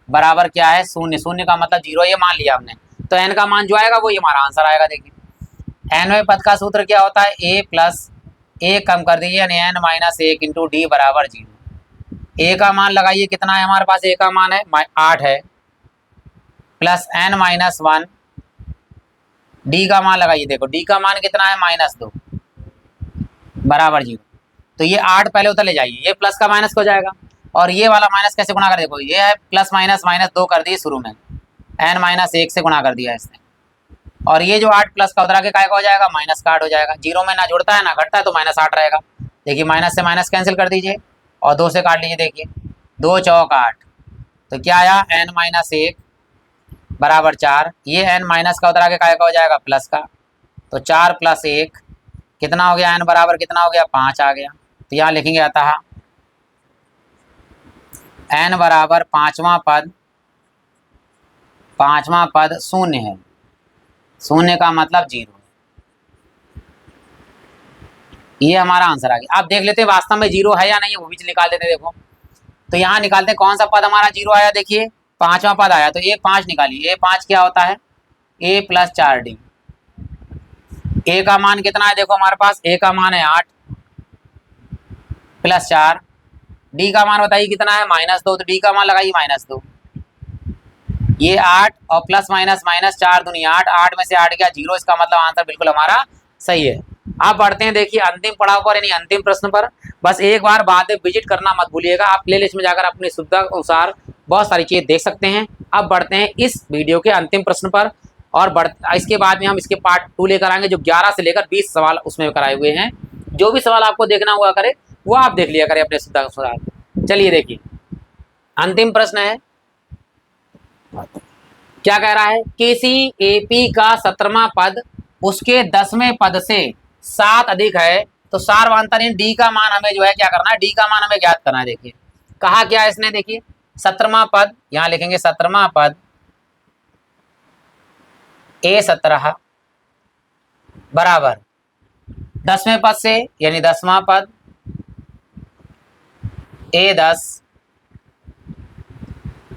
बराबर क्या है 0, 0 का मतलब 0, ये मान लिया हमने। तो n का मान जो आएगा वो हमारा आंसर आएगा। देखिए nवें पद का सूत्र क्या होता है, a प्लस 1 कम कर दीजिए यानी n - 1 इंटू डी बराबर 0। A का मान लगाइए कितना है हमारे पास, A का मान है 8 है, प्लस n - 1, D का मान लगाइए, देखो D का मान कितना है -2 बराबर 0। तो ये 8 पहले उधर ले जाइए, ये प्लस का माइनस हो जाएगा, और ये वाला माइनस कैसे गुणा कर, देखो ये है प्लस -2 कर दिए शुरू में, n - 1 से गुणा कर दिया इसने, और ये जो 8 प्लस का उधर आके काय का हो जाएगा माइनस का 8 हो जाएगा। 0 में ना जुड़ता है ना घटता है, तो -8 रहेगा। देखिए माइनस से माइनस कैंसिल कर दीजिए और 2 से काट लीजिए, देखिए 2 चौक 8, तो क्या आया n - 1 बराबर 4, ये n माइनस का उधर आके काय का हो जाएगा प्लस का, तो 4 + 1 कितना हो गया, n बराबर कितना हो गया 5 आ गया। तो यहाँ लिखेंगे अतः n बराबर पांचवा पद शून्य है, शून्य का मतलब 0, ये हमारा आंसर आ गया। आप देख लेते हैं वास्तव में 0 है या नहीं, वो भी निकाल देते हैं। देखो तो यहाँ निकालते हैं कौन सा पद हमारा 0 आया, देखिए पांचवा पद आया, तो A5 निकालिए। A5 क्या होता है, A प्लस 4D। A का मान कितना है, देखो हमारे पास A का मान है 8 प्लस 4, D का मान बताइए कितना है -2, तो D का मान लगाइए -2, ये 8 और प्लस माइनस माइनस 4 दूनी 8, 8 में से 8 गया 0, इसका मतलब आंसर बिल्कुल हमारा सही है। आप बढ़ते हैं देखिए अंतिम पड़ाव पर, यानी अंतिम प्रश्न पर। बस एक बार बाद में विजिट करना मत भूलिएगा, आप प्लेलिस्ट में जाकर अपनी सुविधा अनुसार बहुत सारी चीज़ देख सकते हैं। अब बढ़ते हैं इस वीडियो के अंतिम प्रश्न पर, और इसके बाद में हम इसके पार्ट 2 लेकर आएंगे, जो 11 से लेकर 20 सवाल उसमें कराए हुए हैं। जो भी सवाल आपको देखना हुआ करे वो आप देख लिया करें अपने सुविधा अनुसार। चलिए देखिए अंतिम प्रश्न है, क्या कह रहा है, किसी एपी का 17वां पद उसके 10वें पद से 7 अधिक है, तो सार्वधातुक डी का मान हमें जो है क्या करना है, डी का मान हमें ज्ञात करना है। देखिए कहा क्या है इसने, देखिए 17वां पद, यहां लिखेंगे 17वां पद A17 बराबर 10वें पद से, यानी 10वां पद A10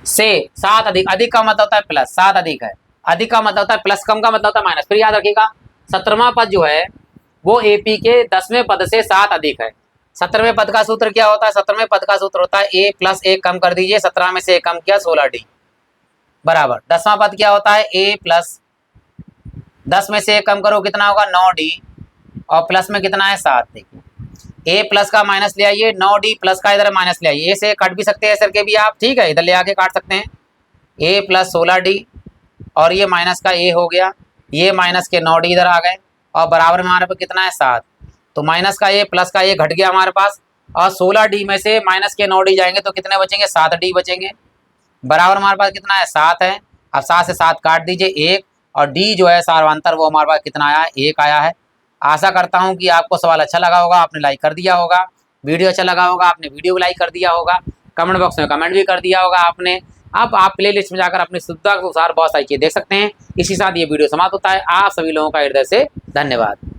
से 7 अधिक, अधिक का मतलब होता है प्लस, 7 अधिक है, अधिक का मतलब होता है प्लस, कम का मतलब होता है माइनस। फिर याद रखिएगा 17वां पद जो है वो एपी के 10वें पद से 7 अधिक है, 17वें पद का सूत्र क्या होता है? 17वें पद का सूत्र होता है a प्लस 1 कम कर दीजिए, 17 में से 1 कम किया 16d बराबर। 10वां पद क्या होता है? a प्लस 10 में से 1 कम करो कितना होगा? 9d और प्लस में कितना है? 7। देखिए a प्लस का माइनस ले आइए, 9d प्लस का इधर माइनस ले आइए, a से काट भी सकते हैं सर के भी आप, ठीक है, इधर ले आके काट सकते हैं। a प्लस 16d और ये माइनस का a हो गया, ये माइनस के 9d इधर आ गए और बराबर में हमारे पास कितना है? 7। तो माइनस का a प्लस का a घट गया हमारे पास और 16d में से माइनस के 9d जाएंगे तो कितने बचेंगे? 7d बचेंगे बराबर हमारे पास कितना है? 7 है। अब 7 से 7 काट दीजिए 1 और d जो है सार्वंतर वो हमारे पास कितना आया? 1 आया है। आशा करता हूं कि आपको सवाल अच्छा लगा होगा, आपने लाइक कर दिया होगा, वीडियो अच्छा लगा होगा, आपने वीडियो को लाइक कर दिया होगा, कमेंट बॉक्स में कमेंट भी कर दिया होगा आपने। अब आप प्लेलिस्ट में जाकर अपनी सुविधा के अनुसार बहुत सारी चीज़ें देख सकते हैं। इसी साथ ये वीडियो समाप्त होता है। आप सभी लोगों का हृदय से धन्यवाद।